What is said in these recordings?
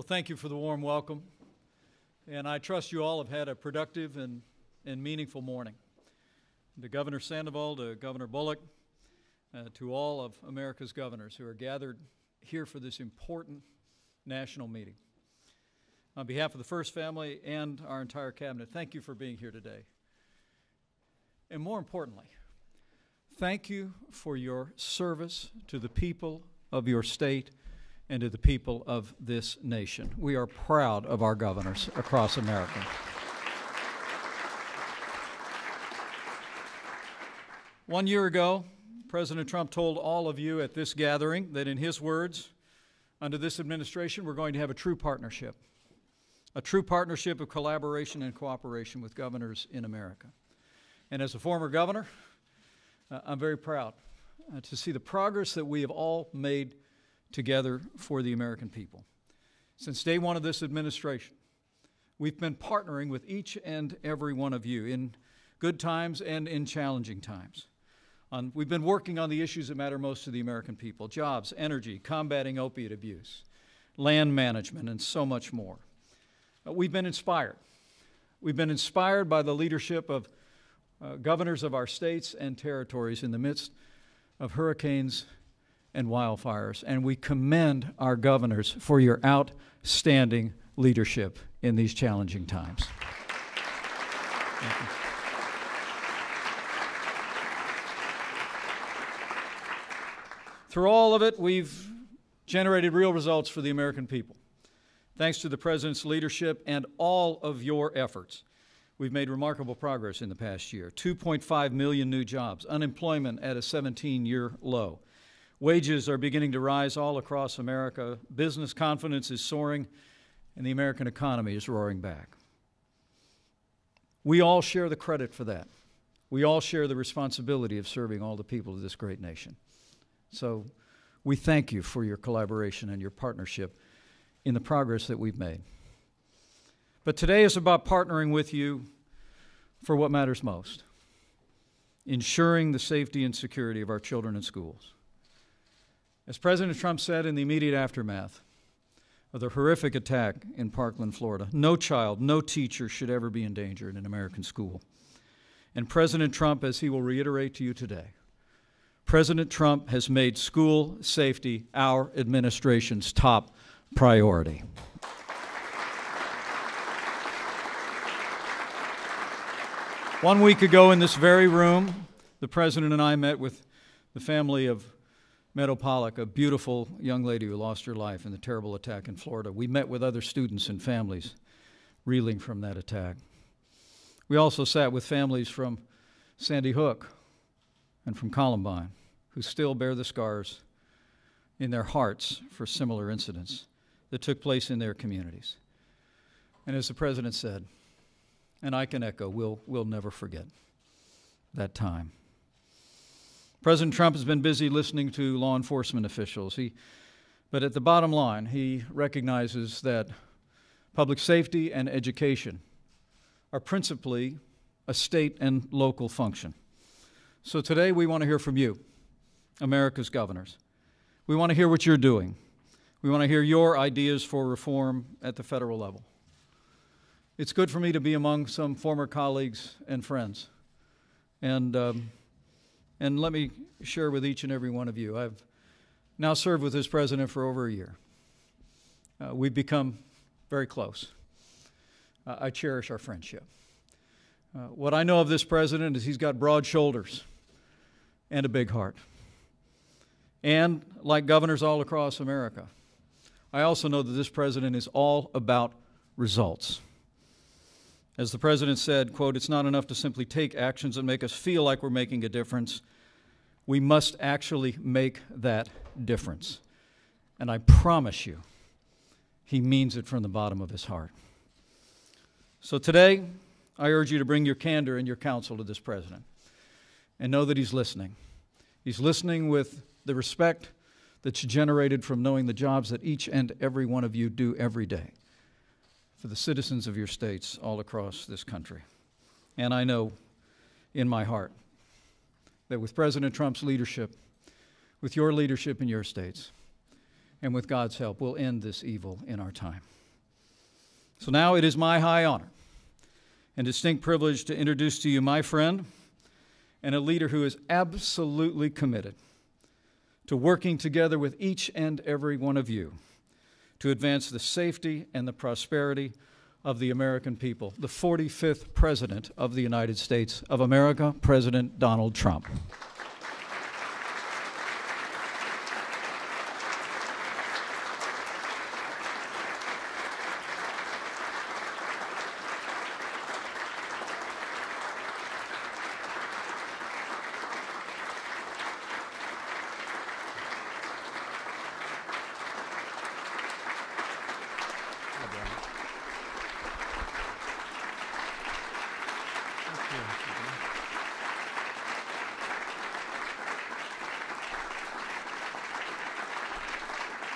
Well, thank you for the warm welcome, and I trust you all have had a productive and meaningful morning. To Governor Sandoval, to Governor Bullock, to all of America's governors who are gathered here for this important national meeting. On behalf of the First Family and our entire cabinet, thank you for being here today. And more importantly, thank you for your service to the people of your state and to the people of this nation. We are proud of our governors across America. One year ago, President Trump told all of you at this gathering that, in his words, under this administration, we're going to have a true partnership of collaboration and cooperation with governors in America. And as a former governor, I'm very proud to see the progress that we have all made together for the American people. Since day one of this administration, we've been partnering with each and every one of you in good times and in challenging times. We've been working on the issues that matter most to the American people: jobs, energy, combating opiate abuse, land management, and so much more. We've been inspired. We've been inspired by the leadership of governors of our states and territories in the midst of hurricanes and wildfires, and we commend our governors for your outstanding leadership in these challenging times. Thank you. Through all of it, we've generated real results for the American people. Thanks to the President's leadership and all of your efforts, we've made remarkable progress in the past year. 2.5 million new jobs, unemployment at a 17-year low. Wages are beginning to rise all across America. Business confidence is soaring, and the American economy is roaring back. We all share the credit for that. We all share the responsibility of serving all the people of this great nation. So we thank you for your collaboration and your partnership in the progress that we've made. But today is about partnering with you for what matters most: ensuring the safety and security of our children in schools. As President Trump said in the immediate aftermath of the horrific attack in Parkland, Florida, no child, no teacher should ever be in danger in an American school. And President Trump, as he will reiterate to you today, President Trump has made school safety our administration's top priority. One week ago in this very room, the President and I met with the family of Meadow Pollock, a beautiful young lady who lost her life in the terrible attack in Florida. We met with other students and families reeling from that attack. We also sat with families from Sandy Hook and from Columbine, who still bear the scars in their hearts for similar incidents that took place in their communities. And as the President said, and I can echo, we'll never forget that time. President Trump has been busy listening to law enforcement officials, but at the bottom line, he recognizes that public safety and education are principally a state and local function. So today we want to hear from you, America's governors. We want to hear what you're doing. We want to hear your ideas for reform at the federal level. It's good for me to be among some former colleagues and friends. And let me share with each and every one of you, I've now served with this president for over a year. We've become very close. I cherish our friendship. What I know of this president is he's got broad shoulders and a big heart. And like governors all across America, I also know that this president is all about results. As the president said, quote, "It's not enough to simply take actions that make us feel like we're making a difference. We must actually make that difference." And I promise you, he means it from the bottom of his heart. So today, I urge you to bring your candor and your counsel to this president and know that he's listening. He's listening with the respect that's generated from knowing the jobs that each and every one of you do every day for the citizens of your states all across this country. And I know in my heart that with President Trump's leadership, with your leadership in your states, and with God's help, we'll end this evil in our time. So now it is my high honor and distinct privilege to introduce to you my friend and a leader who is absolutely committed to working together with each and every one of you to advance the safety and the prosperity of the American people, the 45th President of the United States of America, President Donald Trump.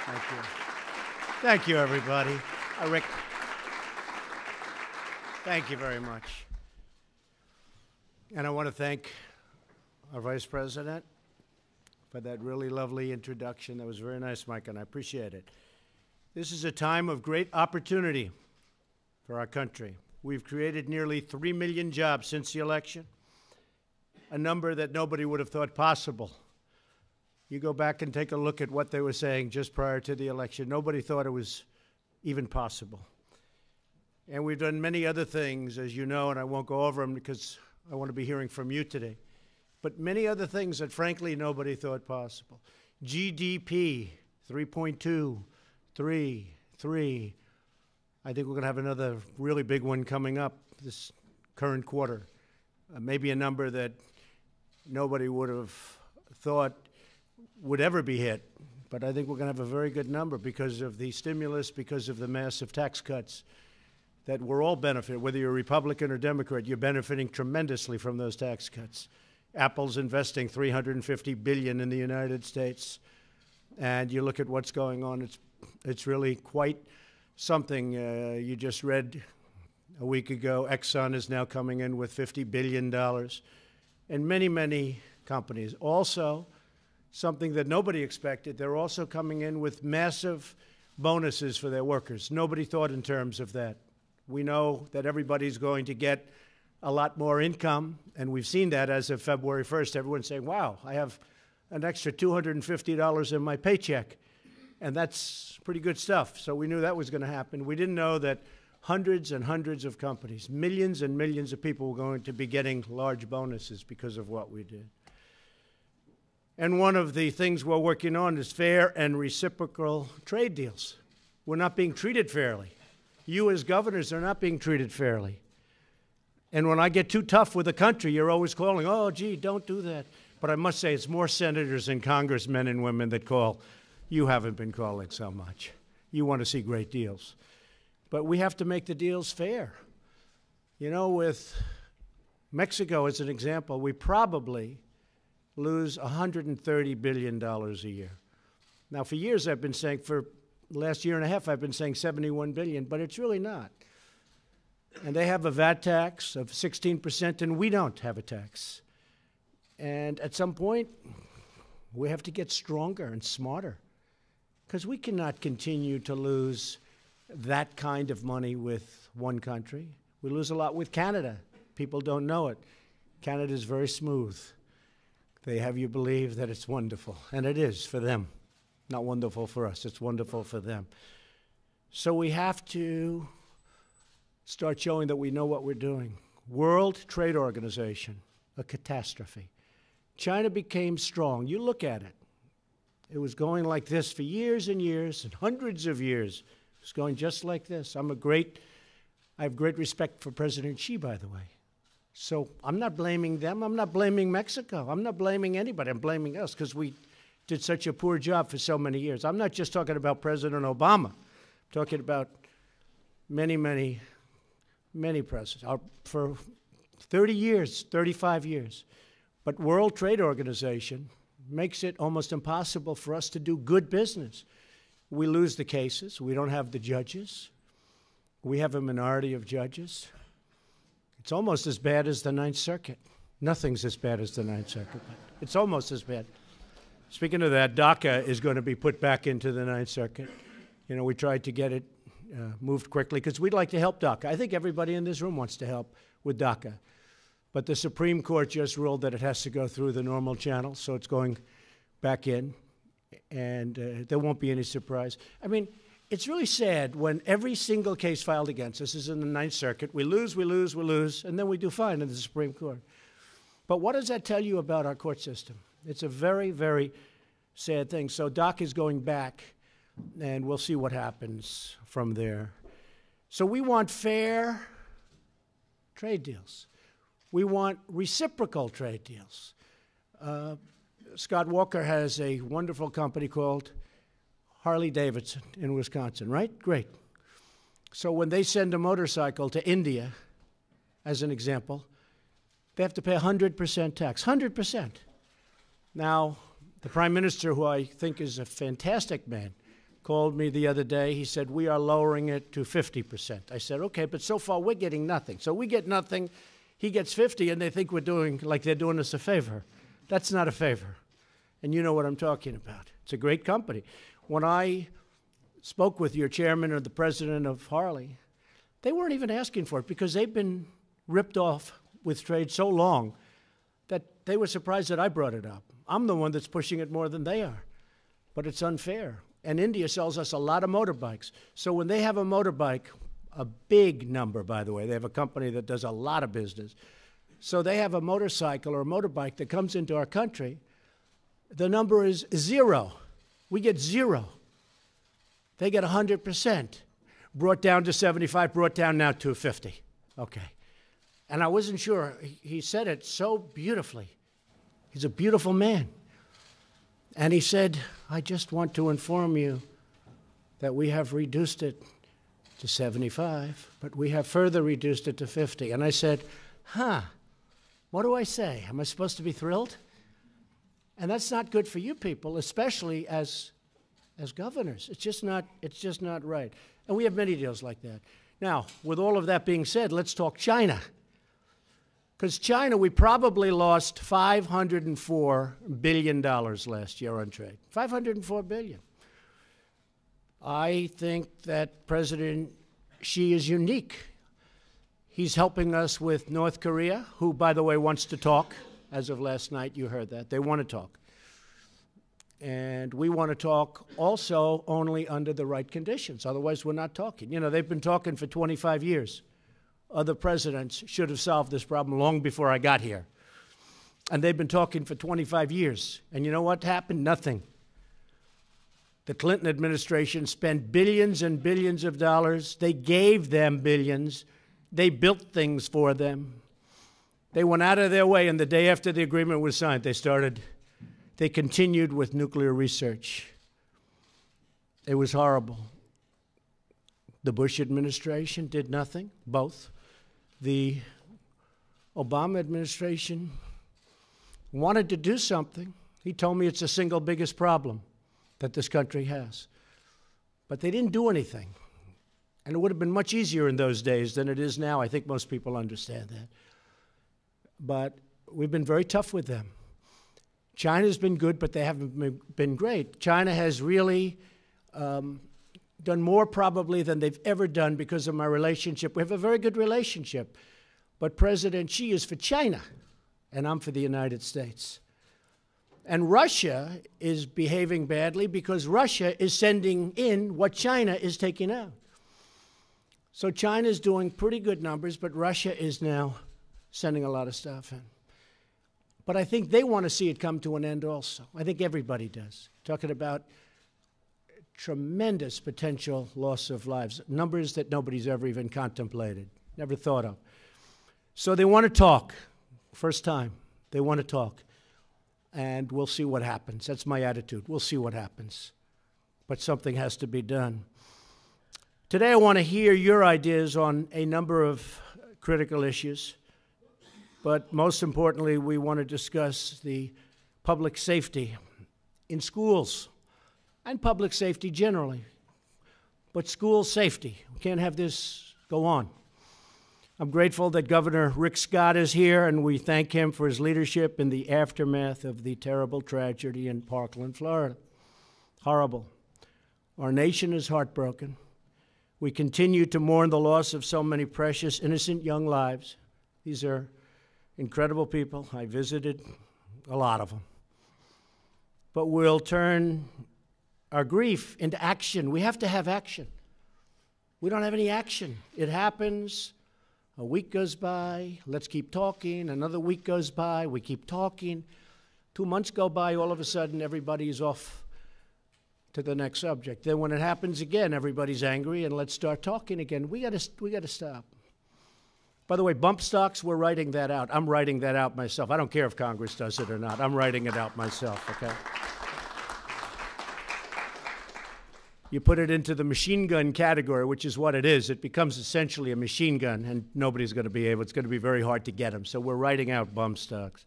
Thank you. Thank you, everybody. Rick, thank you very much. And I want to thank our Vice President for that really lovely introduction. That was very nice, Mike, and I appreciate it. This is a time of great opportunity for our country. We've created nearly 3 million jobs since the election, a number that nobody would have thought possible. You go back and take a look at what they were saying just prior to the election. Nobody thought it was even possible. And we've done many other things, as you know, and I won't go over them because I want to be hearing from you today. But many other things that, frankly, nobody thought possible. GDP, 3.2, 3. I think we're going to have another really big one coming up this current quarter. Maybe a number that nobody would have thought would ever be hit. But I think we're going to have a very good number because of the stimulus, because of the massive tax cuts that we're all benefiting. Whether you're Republican or Democrat, you're benefiting tremendously from those tax cuts. Apple's investing $350 billion in the United States. And you look at what's going on, it's really quite something. You just read a week ago, Exxon is now coming in with $50 billion. And many, many companies. Also, something that nobody expected, they're also coming in with massive bonuses for their workers. Nobody thought in terms of that. We know that everybody's going to get a lot more income, and we've seen that as of February 1st. Everyone's saying, wow, I have an extra $250 in my paycheck, and that's pretty good stuff. So we knew that was going to happen. We didn't know that hundreds and hundreds of companies, millions and millions of people were going to be getting large bonuses because of what we did. And one of the things we're working on is fair and reciprocal trade deals. We're not being treated fairly. You as governors are not being treated fairly. And when I get too tough with a country, you're always calling, oh, gee, don't do that. But I must say it's more senators and congressmen and women that call. You haven't been calling so much. You want to see great deals. But we have to make the deals fair. You know, with Mexico as an example, we probably lose $130 billion a year. Now, for years I've been saying, for the last year and a half, I've been saying $71 billion, but it's really not. And they have a VAT tax of 16%, and we don't have a tax. And at some point, we have to get stronger and smarter, because we cannot continue to lose that kind of money with one country. We lose a lot with Canada. People don't know it. Canada is very smooth. They have you believe that it's wonderful, and it is for them. Not wonderful for us, it's wonderful for them. So we have to start showing that we know what we're doing. World Trade Organization, a catastrophe. China became strong. You look at it. It was going like this for years and years and hundreds of years. It was going just like this. I have great respect for President Xi, by the way. So I'm not blaming them. I'm not blaming Mexico. I'm not blaming anybody. I'm blaming us because we did such a poor job for so many years. I'm not just talking about President Obama. I'm talking about many, many, many presidents for 30 years, 35 years. But World Trade Organization makes it almost impossible for us to do good business. We lose the cases. We don't have the judges. We have a minority of judges. It's almost as bad as the Ninth Circuit. Nothing's as bad as the Ninth Circuit, but it's almost as bad. Speaking of that, DACA is going to be put back into the Ninth Circuit. You know, we tried to get it moved quickly because we'd like to help DACA. I think everybody in this room wants to help with DACA. But the Supreme Court just ruled that it has to go through the normal channel, so it's going back in, and there won't be any surprise. I mean, it's really sad when every single case filed against us is in the Ninth Circuit. We lose, and then we do fine in the Supreme Court. But what does that tell you about our court system? It's a very, very sad thing. So DACA is going back, and we'll see what happens from there. So we want fair trade deals. We want reciprocal trade deals. Scott Walker has a wonderful company called Harley-Davidson in Wisconsin, right? Great. So when they send a motorcycle to India, as an example, they have to pay 100% tax, 100%. Now, the Prime Minister, who I think is a fantastic man, called me the other day. He said, we are lowering it to 50%. I said, okay, but so far we're getting nothing. So we get nothing, he gets 50, and they think we're doing, like they're doing us a favor. That's not a favor. And you know what I'm talking about. It's a great company. When I spoke with your chairman or the president of Harley, they weren't even asking for it because they've been ripped off with trade so long that they were surprised that I brought it up. I'm the one that's pushing it more than they are. But it's unfair. And India sells us a lot of motorbikes. So when they have a motorbike, a big number, by the way, they have a company that does a lot of business. So they have a motorcycle or a motorbike that comes into our country, the number is 0. We get 0. They get 100%. Brought down to 75, brought down now to 50. Okay. And I wasn't sure. He said it so beautifully. He's a beautiful man. And he said, I just want to inform you that we have reduced it to 75, but we have further reduced it to 50. And I said, what do I say? Am I supposed to be thrilled? And that's not good for you people, especially as governors. It's just not right. And we have many deals like that. Now, with all of that being said, let's talk China. Because China, we probably lost $504 billion last year on trade. $504 billion. I think that President Xi is unique. He's helping us with North Korea, who, by the way, wants to talk. As of last night, you heard that. They want to talk. And we want to talk also only under the right conditions. Otherwise, we're not talking. You know, they've been talking for 25 years. Other presidents should have solved this problem long before I got here. And they've been talking for 25 years. And you know what happened? Nothing. The Clinton administration spent billions and billions of dollars. They gave them billions. They built things for them. They went out of their way, and the day after the agreement was signed, they continued with nuclear research. It was horrible. The Bush administration did nothing, both. The Obama administration wanted to do something. He told me it's the single biggest problem that this country has. But they didn't do anything. And it would have been much easier in those days than it is now. I think most people understand that. But we've been very tough with them. China's been good, but they haven't been great. China has really done more probably than they've ever done because of my relationship. We have a very good relationship. But President Xi is for China, and I'm for the United States. And Russia is behaving badly because Russia is sending in what China is taking out. So China's doing pretty good numbers, but Russia is now sending a lot of stuff in. But I think they want to see it come to an end also. I think everybody does. Talking about tremendous potential loss of lives, numbers that nobody's ever even contemplated, never thought of. So they want to talk. First time, they want to talk. And we'll see what happens. That's my attitude. We'll see what happens. But something has to be done. Today I want to hear your ideas on a number of critical issues. But most importantly, we want to discuss the public safety in schools and public safety generally. But school safety, we can't have this go on. I'm grateful that Governor Rick Scott is here, and we thank him for his leadership in the aftermath of the terrible tragedy in Parkland, Florida. Horrible. Our nation is heartbroken. We continue to mourn the loss of so many precious, innocent young lives. These are incredible people. I visited a lot of them. But we'll turn our grief into action. We have to have action. We don't have any action. It happens. A week goes by. Let's keep talking. Another week goes by. We keep talking. 2 months go by. All of a sudden, everybody's off to the next subject. Then when it happens again, everybody's angry, and let's start talking again. We got to stop. By the way, bump stocks, we're writing that out. I'm writing that out myself. I don't care if Congress does it or not. I'm writing it out myself, okay? You put it into the machine gun category, which is what it is. It becomes essentially a machine gun, and nobody's going to be able. It's going to be very hard to get them. So we're writing out bump stocks.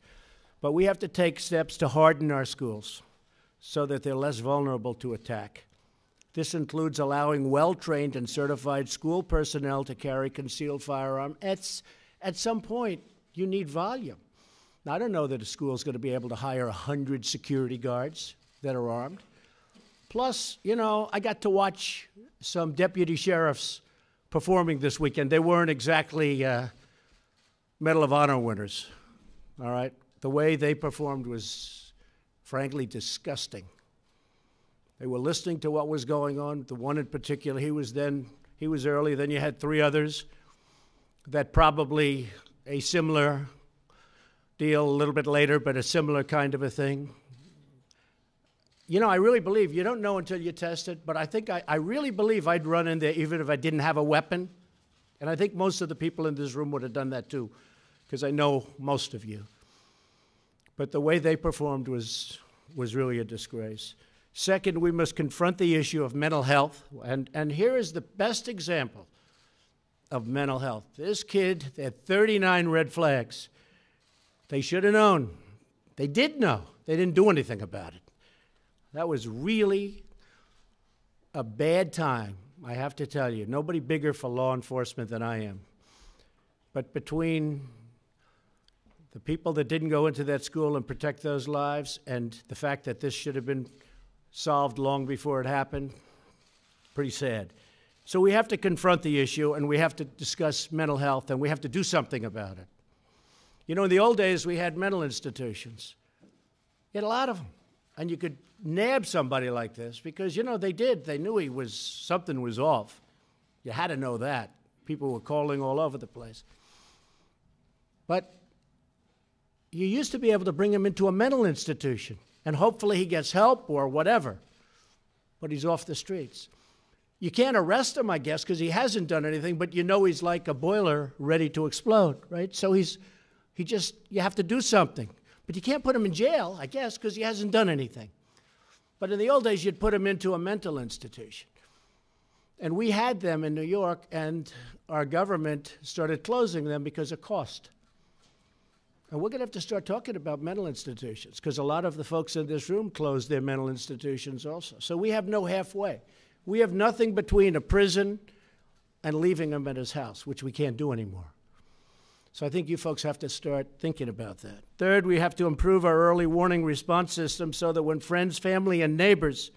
But we have to take steps to harden our schools so that they're less vulnerable to attack. This includes allowing well-trained and certified school personnel to carry concealed firearm. At some point, you need volume. Now, I don't know that a school is going to be able to hire 100 security guards that are armed. Plus, you know, I got to watch some deputy sheriffs performing this weekend. They weren't exactly Medal of Honor winners, all right? The way they performed was, frankly, disgusting. They were listening to what was going on. The one in particular, he was early. Then you had 3 others that probably a similar deal a little bit later, but a similar kind of a thing. You know, I really believe, you don't know until you test it, but I really believe I'd run in there even if I didn't have a weapon. And I think most of the people in this room would have done that too, because I know most of you. But the way they performed was really a disgrace. Second, we must confront the issue of mental health. And here is the best example of mental health. This kid, they had 39 red flags. They should have known. They did know. They didn't do anything about it. That was really a bad time, I have to tell you. Nobody bigger for law enforcement than I am. But between the people that didn't go into that school and protect those lives and the fact that this should have been solved long before it happened, pretty sad. So we have to confront the issue, and we have to discuss mental health, and we have to do something about it. You know, in the old days, we had mental institutions. You had a lot of them. And you could nab somebody like this because, you know, they did. They knew something was off. You had to know that. People were calling all over the place. But you used to be able to bring him into a mental institution, and hopefully he gets help or whatever, but he's off the streets. You can't arrest him, I guess, because he hasn't done anything, but you know he's like a boiler ready to explode, right? So you have to do something. But you can't put him in jail, I guess, because he hasn't done anything. But in the old days, you'd put him into a mental institution. And we had them in New York, and our government started closing them because of cost. And we're going to have to start talking about mental institutions, because a lot of the folks in this room closed their mental institutions also. So we have no halfway. We have nothing between a prison and leaving him at his house, which we can't do anymore. So I think you folks have to start thinking about that. Third, we have to improve our early warning response system so that when friends, family, and neighbors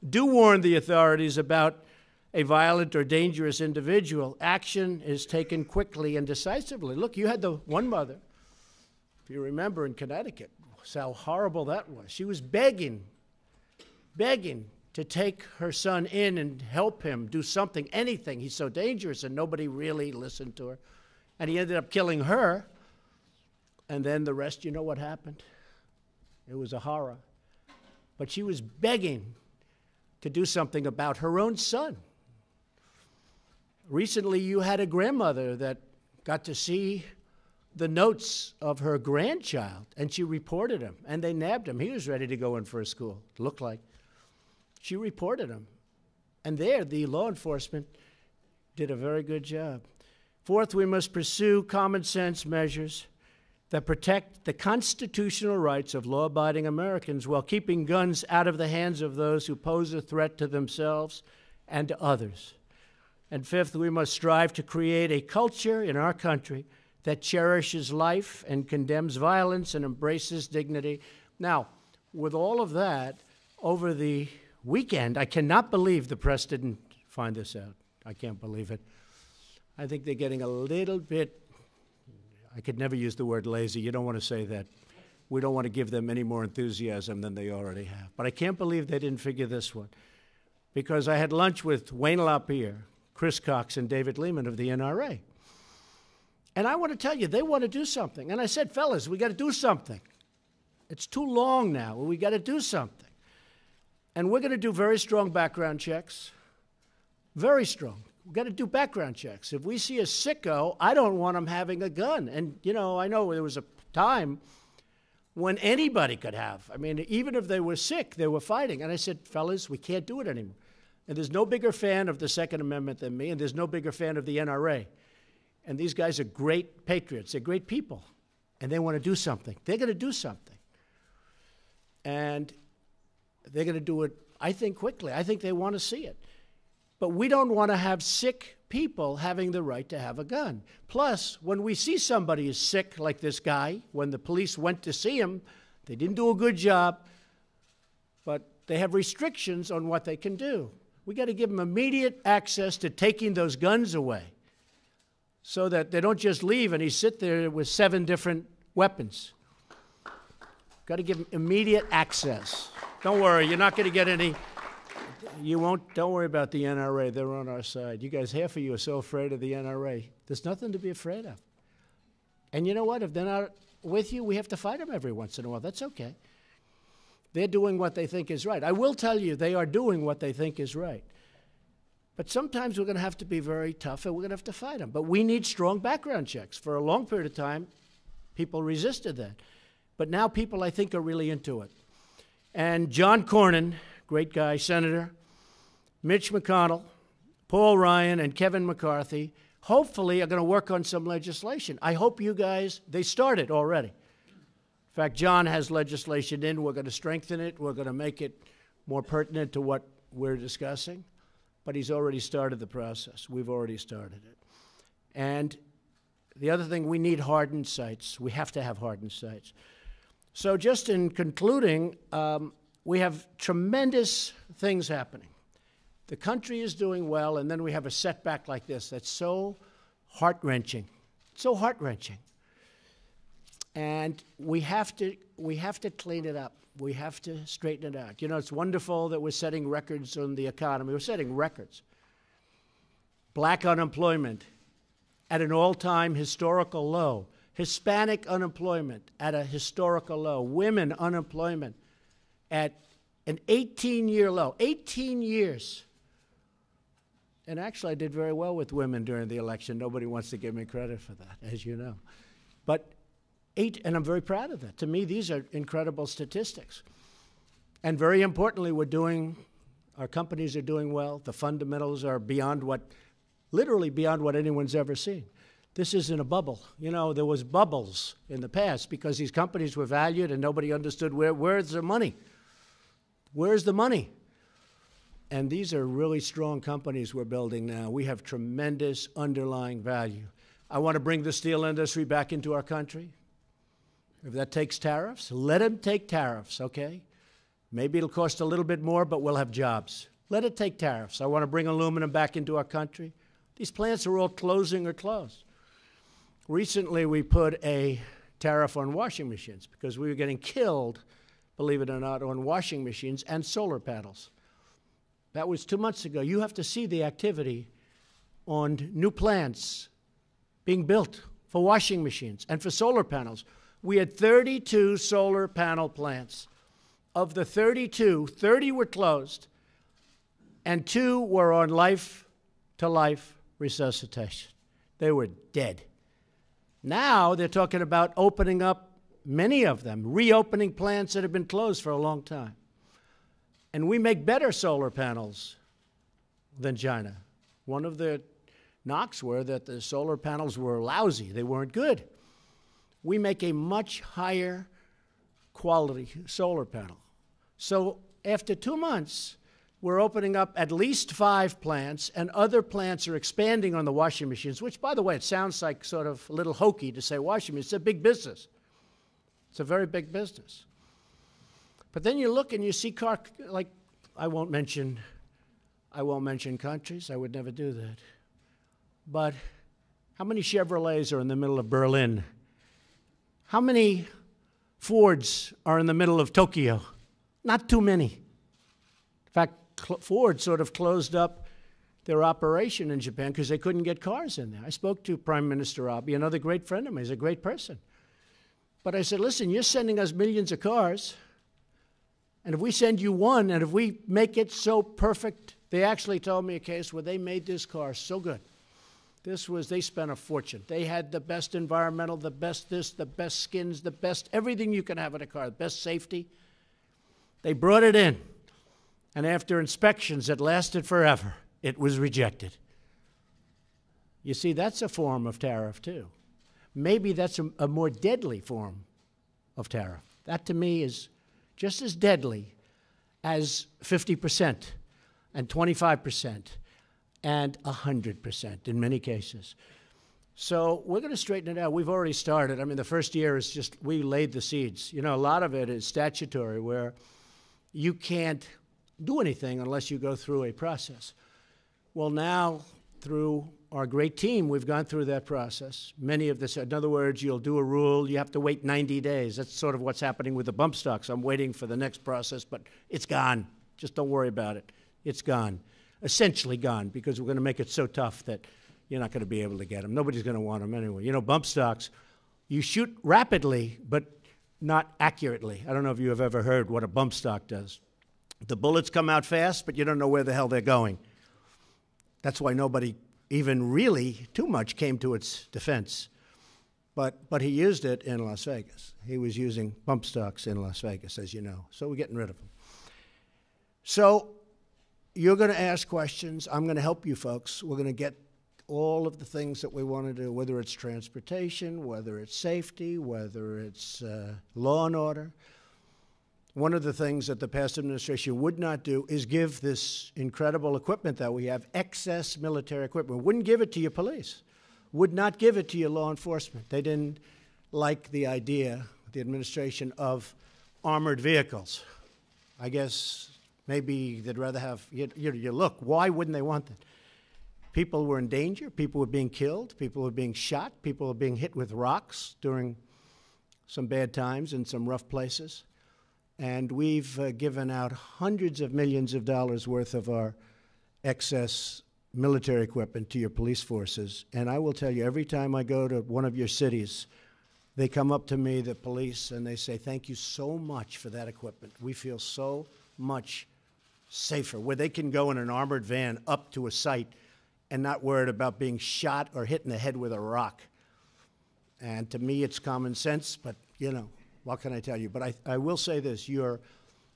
do warn the authorities about a violent or dangerous individual, action is taken quickly and decisively. Look, you had the one mother, if you remember, in Connecticut, how horrible that was. She was begging to take her son in and help him do something, anything. He's so dangerous, and nobody really listened to her. And he ended up killing her. And then the rest, you know what happened? It was a horror. But she was begging to do something about her own son. Recently, you had a grandmother that got to see the notes of her grandchild, and she reported him, and they nabbed him. He was ready to go in for a school, it looked like. She reported him. And there, the law enforcement did a very good job. Fourth, we must pursue common sense measures that protect the constitutional rights of law-abiding Americans while keeping guns out of the hands of those who pose a threat to themselves and to others. And fifth, we must strive to create a culture in our country that cherishes life and condemns violence and embraces dignity. Now, with all of that, over the weekend, I cannot believe the press didn't find this out. I can't believe it. I think they're getting a little bit, I could never use the word lazy. You don't want to say that. We don't want to give them any more enthusiasm than they already have. But I can't believe they didn't figure this one. Because I had lunch with Wayne LaPierre, Chris Cox, and David Lehman of the NRA. And I want to tell you, they want to do something. And I said, fellas, we got to do something. It's too long now. We got to do something. And we're going to do very strong background checks. Very strong. We've got to do background checks. If we see a sicko, I don't want him having a gun. And, you know, I know there was a time when anybody could have. I mean, even if they were sick, they were fighting. And I said, fellas, we can't do it anymore. And there's no bigger fan of the Second Amendment than me, and there's no bigger fan of the NRA. And these guys are great patriots. They're great people. And they want to do something. They're going to do something. And they're going to do it, I think, quickly. I think they want to see it. But we don't want to have sick people having the right to have a gun. Plus, when we see somebody is sick, like this guy, when the police went to see him, they didn't do a good job, but they have restrictions on what they can do. We got to give them immediate access to taking those guns away so that they don't just leave and he sit there with 7 different weapons. Got to give them immediate access. Don't worry, you're not going to get any. You won't. Don't worry about the NRA. They're on our side. You guys, half of you are so afraid of the NRA. There's nothing to be afraid of. And you know what? If they're not with you, we have to fight them every once in a while. That's okay. They're doing what they think is right. I will tell you, they are doing what they think is right. But sometimes we're going to have to be very tough, and we're going to have to fight them. But we need strong background checks. For a long period of time, people resisted that. But now people, I think, are really into it. And John Cornyn, great guy, senator, Mitch McConnell, Paul Ryan, and Kevin McCarthy, hopefully are going to work on some legislation. I hope you guys, they started already. In fact, John has legislation in. We're going to strengthen it. We're going to make it more pertinent to what we're discussing. But he's already started the process. We've already started it. And the other thing, we need hardened sites. We have to have hardened sites. So just in concluding, we have tremendous things happening. The country is doing well, and then we have a setback like this that's so heart-wrenching, so heart-wrenching. And we have to clean it up. We have to straighten it out. You know, it's wonderful that we're setting records on the economy. We're setting records. Black unemployment at an all-time historical low. Hispanic unemployment at a historical low. Women unemployment at an 18-year low. 18 years. And actually, I did very well with women during the election. Nobody wants to give me credit for that, as you know. But and I'm very proud of that. To me, these are incredible statistics. And very importantly, our companies are doing well. The fundamentals are literally beyond what anyone's ever seen. This isn't a bubble. You know, there was bubbles in the past because these companies were valued and nobody understood where's the money? Where's the money? And these are really strong companies we're building now. We have tremendous underlying value. I want to bring the steel industry back into our country. If that takes tariffs, let them take tariffs, okay? Maybe it'll cost a little bit more, but we'll have jobs. Let it take tariffs. I want to bring aluminum back into our country. These plants are all closing or closed. Recently, we put a tariff on washing machines because we were getting killed, believe it or not, on washing machines and solar panels. That was 2 months ago. You have to see the activity on new plants being built for washing machines and for solar panels. We had 32 solar panel plants. Of the 32, 30 were closed, and 2 were on life-to-life resuscitation. They were dead. Now they're talking about opening up many of them, reopening plants that have been closed for a long time. And we make better solar panels than China. One of the knocks were that the solar panels were lousy. They weren't good. We make a much higher quality solar panel. So after 2 months, We're opening up at least 5 plants, and other plants are expanding on the washing machines, which, by the way, it sounds like sort of a little hokey to say washing machines. It's a big business. It's a very big business. But then you look and you see like, I won't mention countries. I would never do that. But how many Chevrolets are in the middle of Berlin? How many Fords are in the middle of Tokyo? Not too many. In fact, Ford sort of closed up their operation in Japan because they couldn't get cars in there. I spoke to Prime Minister Abe, another great friend of mine. He's a great person. But I said, listen, you're sending us millions of cars, and if we send you one, and if we make it so perfect, they actually told me a case where they made this car so good. They spent a fortune. They had the best environmental, the best this, the best skins, the best everything you can have in a car, the best safety. They brought it in, and after inspections that lasted forever, it was rejected. You see, that's a form of tariff, too. Maybe that's a more deadly form of tariff. That, to me, is just as deadly as 50% and 25% and 100% in many cases. So we're going to straighten it out. We've already started. I mean, the first year is just, we laid the seeds. You know, a lot of it is statutory, where you can't do anything unless you go through a process. Well, now, through our great team, we've gone through that process. Many of this, in other words, you'll do a rule, you have to wait 90 days. That's sort of what's happening with the bump stocks. I'm waiting for the next process, but it's gone. Just don't worry about it. It's gone. Essentially gone, because we're going to make it so tough that you're not going to be able to get them. Nobody's going to want them anyway. You know, bump stocks, you shoot rapidly, but not accurately. I don't know if you have ever heard what a bump stock does. The bullets come out fast, but you don't know where the hell they're going. That's why nobody even really too much came to its defense. But he used it in Las Vegas. He was using bump stocks in Las Vegas, as you know. So we're getting rid of them. So you're going to ask questions. I'm going to help you folks. We're going to get all of the things that we want to do, whether it's transportation, whether it's safety, whether it's law and order. One of the things that the past administration would not do is give this incredible equipment that we have, excess military equipment. Wouldn't give it to your police. Would not give it to your law enforcement. They didn't like the idea, the administration, of armored vehicles. I guess maybe they'd rather have, you look, why wouldn't they want that? People were in danger. People were being killed. People were being shot. People were being hit with rocks during some bad times in some rough places. And we've given out hundreds of millions of dollars worth of our excess military equipment to your police forces. And I will tell you, every time I go to one of your cities, they come up to me, the police, and they say, thank you so much for that equipment. We feel so much safer, where they can go in an armored van up to a site and not worried about being shot or hit in the head with a rock. And to me, it's common sense, but, you know, what can I tell you? But I will say this, your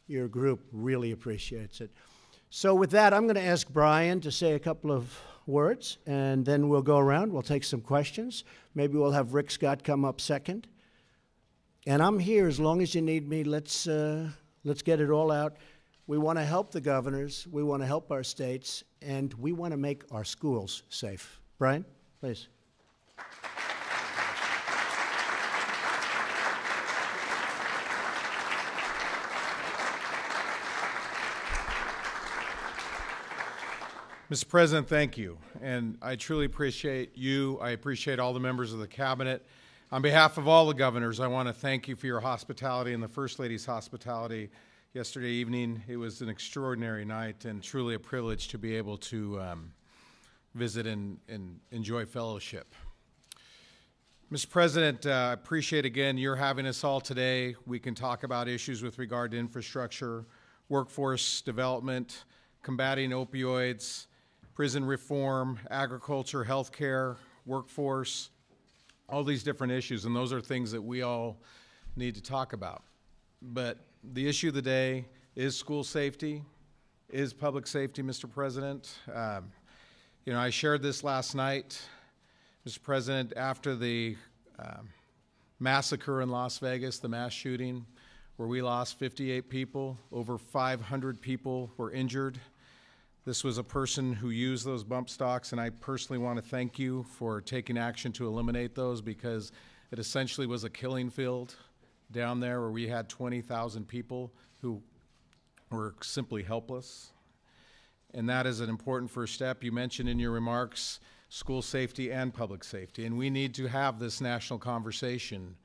group really appreciates it. So with that, I'm going to ask Brian to say a couple of words, and then we'll go around. We'll take some questions. Maybe we'll have Rick Scott come up second. And I'm here as long as you need me. Let's get it all out. We want to help the governors. We want to help our states. And we want to make our schools safe. Brian, please. Mr. President, thank you. And I truly appreciate you. I appreciate all the members of the cabinet. On behalf of all the governors, I want to thank you for your hospitality and the First Lady's hospitality yesterday evening. It was an extraordinary night and truly a privilege to be able to visit and enjoy fellowship. Mr. President, I appreciate again your having us all today. We can talk about issues with regard to infrastructure, workforce development, combating opioids, prison reform, agriculture, healthcare, workforce, all these different issues, and those are things that we all need to talk about. But the issue of the day is school safety, is public safety, Mr. President. You know, I shared this last night, Mr. President, after the massacre in Las Vegas, the mass shooting, where we lost 58 people, over 500 people were injured. This was a person who used those bump stocks, and I personally want to thank you for taking action to eliminate those, because it essentially was a killing field down there where we had 20,000 people who were simply helpless. And that is an important first step. You mentioned in your remarks school safety and public safety, and we need to have this national conversation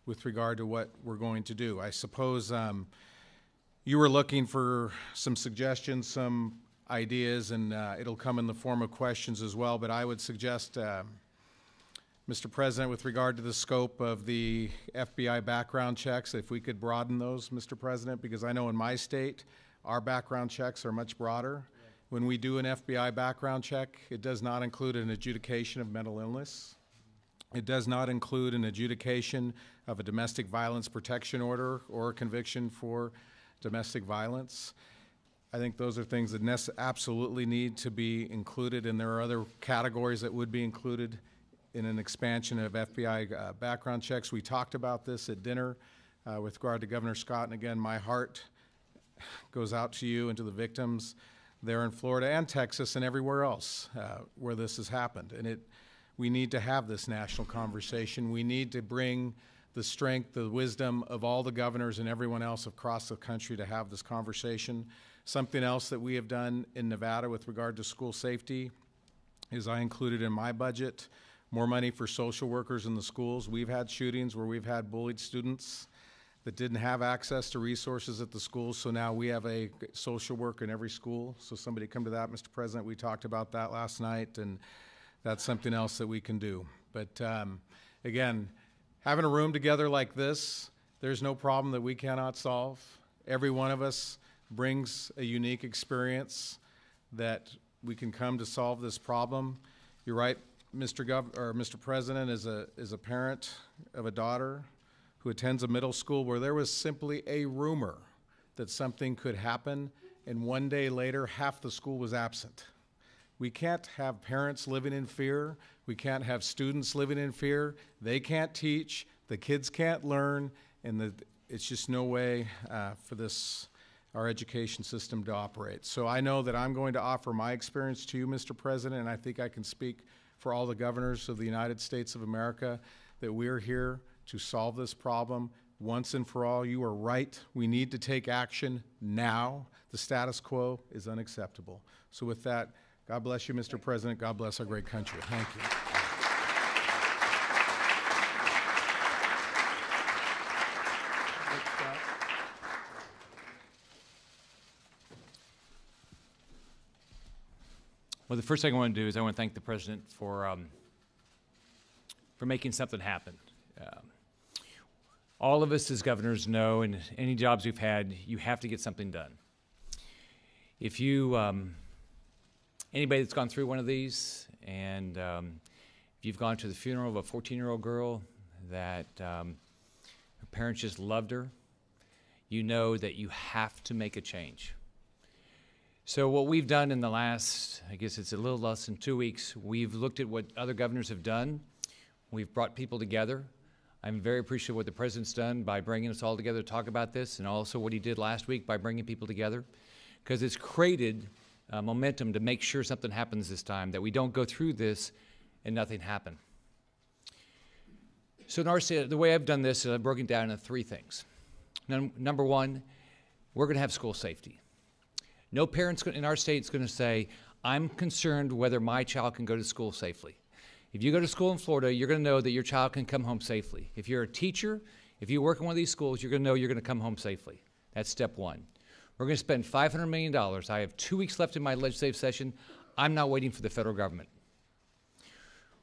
with regard to what we're going to do. I suppose you were looking for some suggestions, some ideas, and it'll come in the form of questions as well, but I would suggest, Mr. President, with regard to the scope of the FBI background checks, if we could broaden those, Mr. President, because I know in my state, our background checks are much broader. When we do an FBI background check, it does not include an adjudication of mental illness. It does not include an adjudication of a domestic violence protection order or a conviction for domestic violence. I think those are things that absolutely need to be included, and there are other categories that would be included in an expansion of FBI background checks. We talked about this at dinner with regard to Governor Scott, and again, my heart goes out to you and to the victims there in Florida and Texas and everywhere else where this has happened. And we need to have this national conversation. We need to bring the strength, the wisdom of all the governors and everyone else across the country to have this conversation. Something else that we have done in Nevada with regard to school safety is I included in my budget more money for social workers in the schools. We've had shootings where we've had bullied students that didn't have access to resources at the schools, so now we have a social worker in every school. So somebody come to that, Mr. President. We talked about that last night, and that's something else that we can do. But again, having a room together like this, there's no problem that we cannot solve. Every one of us brings a unique experience that we can come to solve this problem. You're right, Mr. President, as a parent of a daughter who attends a middle school where there was simply a rumor that something could happen, and one day later, half the school was absent. We can't have parents living in fear. We can't have students living in fear. They can't teach. The kids can't learn, and it's just no way for our education system to operate. So I know that I'm going to offer my experience to you, Mr. President, and I think I can speak for all the governors of the United States of America that we're here to solve this problem once and for all. You are right. We need to take action now. The status quo is unacceptable. So with that, God bless you, Mr. President. God bless our great country. Thank you. Well, the first thing I want to do is I want to thank the President for making something happen. All of us as governors know, in any jobs we've had, you have to get something done. If you, anybody that's gone through one of these, and if you've gone to the funeral of a 14-year-old girl that her parents just loved her, you know that you have to make a change. So what we've done in the last, I guess it's a little less than 2 weeks, we've looked at what other governors have done. We've brought people together. I'm very appreciative of what the President's done by bringing us all together to talk about this, and also what he did last week by bringing people together, because it's created momentum to make sure something happens this time, that we don't go through this and nothing happen. So in our state, the way I've done this is I've broken it down into 3 things. Number one, we're going to have school safety. No parents in our state is going to say, I'm concerned whether my child can go to school safely. If you go to school in Florida, you're going to know that your child can come home safely. If you're a teacher, if you work in one of these schools, you're going to know you're going to come home safely. That's step one. We're going to spend $500 million. I have 2 weeks left in my legislative session. I'm not waiting for the federal government.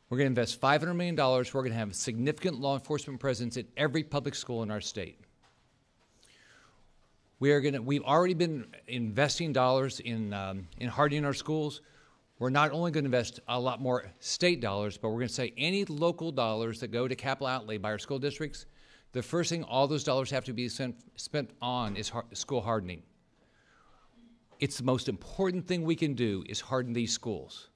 We're going to invest $500 million. We're going to have significant law enforcement presence at every public school in our state. We've already been investing dollars in hardening our schools. We're not only going to invest a lot more state dollars, but we're going to say any local dollars that go to capital outlay by our school districts, the first thing all those dollars have to be spent on is school hardening. It's the most important thing we can do is harden these schools.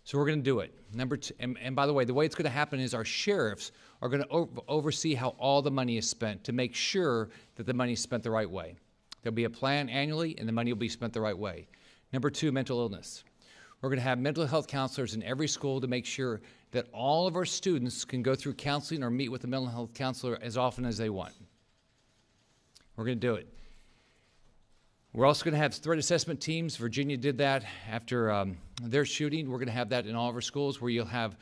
So we're going to do it. Number two, and by the way, the way it's going to happen is our sheriffs are going to oversee how all the money is spent to make sure that the money is spent the right way. There'll be a plan annually, and the money will be spent the right way. Number two, mental illness. We're going to have mental health counselors in every school to make sure that all of our students can go through counseling or meet with a mental health counselor as often as they want. We're going to do it. We're also going to have threat assessment teams. Virginia did that after their shooting. We're going to have that in all of our schools where you'll have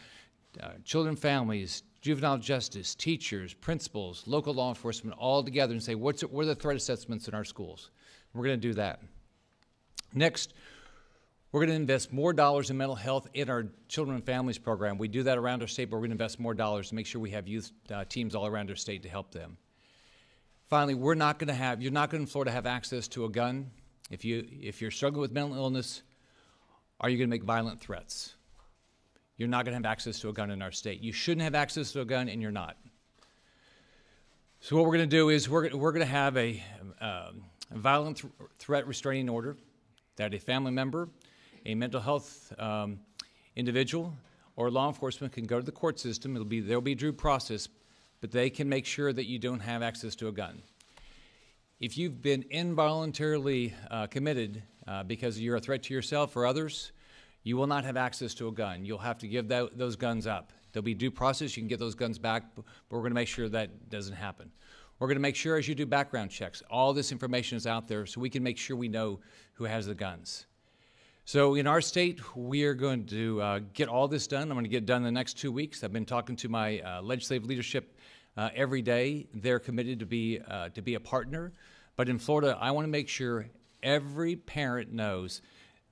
children, families, juvenile justice, teachers, principals, local law enforcement all together and say, what are the threat assessments in our schools? We're going to do that. Next, we're going to invest more dollars in mental health in our children and families program. We do that around our state, but we're going to invest more dollars to make sure we have youth teams all around our state to help them. Finally, you're not going in Florida have access to a gun. If you're struggling with mental illness, are you going to make violent threats? You're not going to have access to a gun in our state. You shouldn't have access to a gun, and you're not. So what we're going to do is we're going to have a violent threat restraining order that a family member, a mental health individual, or law enforcement can go to the court system. There'll be due process, but they can make sure that you don't have access to a gun. If you've been involuntarily committed because you're a threat to yourself or others, you will not have access to a gun. You'll have to give those guns up. There'll be due process. You can get those guns back, but we're going to make sure that doesn't happen. We're going to make sure as you do background checks, all this information is out there so we can make sure we know who has the guns. So in our state, we are going to get all this done. I'm going to get it done in the next 2 weeks. I've been talking to my legislative leadership every day. They're committed to be a partner. But in Florida, I want to make sure every parent knows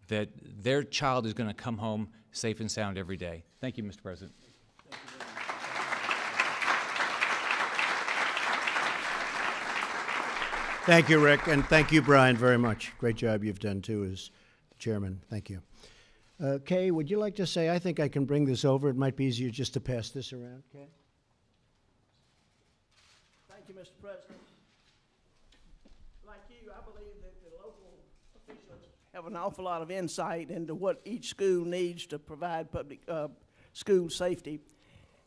that their child is going to come home safe and sound every day. Thank you, Mr. President. Thank you, Rick, and thank you, Brian, very much. Great job you've done, too, as chairman. Thank you. Kay, would you like to say, I think I can bring this over. It might be easier just to pass this around, Kay? Thank you, Mr. President. Like you, I believe that the local officials have an awful lot of insight into what each school needs to provide public school safety.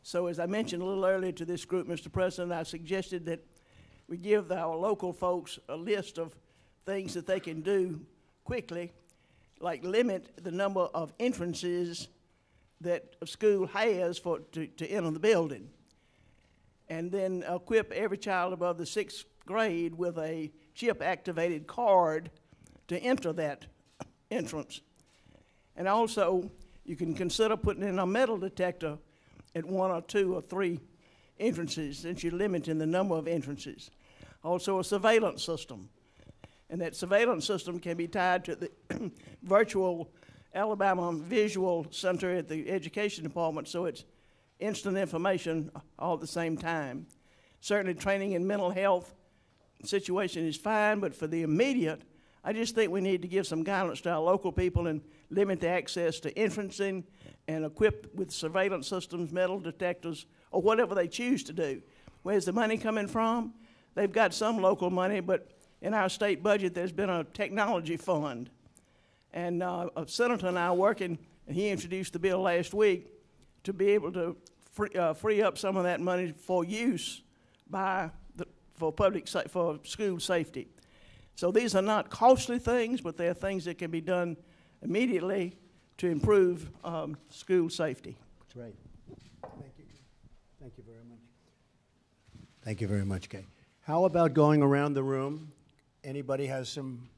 So as I mentioned a little earlier to this group, Mr. President, I suggested that we give our local folks a list of things that they can do quickly, like limit the number of entrances that a school has to enter the building, and then equip every child above the 6th grade with a chip-activated card to enter that entrance. And also, you can consider putting in a metal detector at 1 or 2 or 3 entrances, since you're limiting the number of entrances. Also, a surveillance system. And that surveillance system can be tied to the virtual Alabama Visual Center at the Education Department, so it's instant information all at the same time. Certainly training in mental health situation is fine, but for the immediate, I just think we need to give some guidance to our local people and limit the access to entrancing and equip with surveillance systems, metal detectors, or whatever they choose to do. Where's the money coming from? They've got some local money, but in our state budget, there's been a technology fund. And a senator and I are working, and he introduced the bill last week to be able to free up some of that money for use for school safety. So these are not costly things, but they're things that can be done immediately to improve school safety. That's right. Thank you. Thank you very much. Thank you very much, Kay. How about going around the room? Anybody has some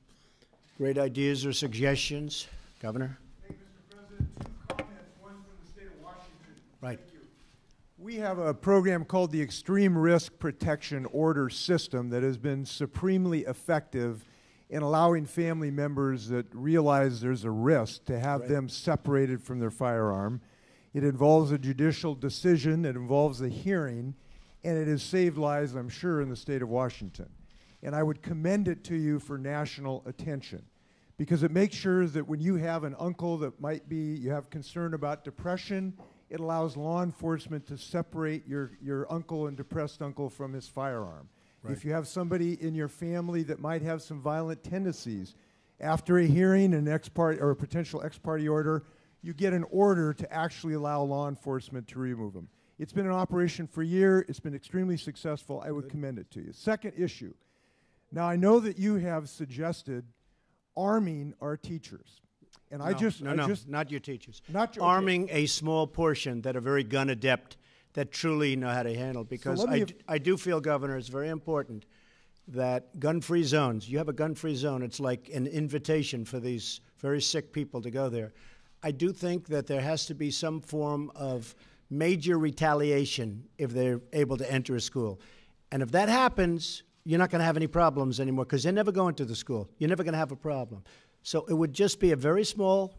great ideas or suggestions? Governor? Thank you, Mr. President. 2 comments, one from the state of Washington. Right. Thank you. We have a program called the Extreme Risk Protection Order System that has been supremely effective in allowing family members that realize there's a risk to have them separated from their firearm. It involves a judicial decision, it involves a hearing, and it has saved lives, I'm sure, in the state of Washington. And I would commend it to you for national attention, because it makes sure that when you have an uncle that you have concern about depression, it allows law enforcement to separate your uncle and depressed uncle from his firearm. Right. If you have somebody in your family that might have some violent tendencies, after a hearing, an ex parte or a potential ex parte order, you get an order to actually allow law enforcement to remove them. It's been in operation for a year. It's been extremely successful. I would commend it to you. Second issue. Now, I know that you have suggested arming our teachers. And not your teachers. Not your, arming a small portion that are very gun adept, that truly know how to handle. Because So I do feel, Governor, it's very important that gun-free zones, you have a gun-free zone, it's like an invitation for these very sick people to go there. I do think that there has to be some form of major retaliation if they're able to enter a school. And if that happens, you're not going to have any problems anymore because they're never going to the school. You're never going to have a problem. So it would just be a very small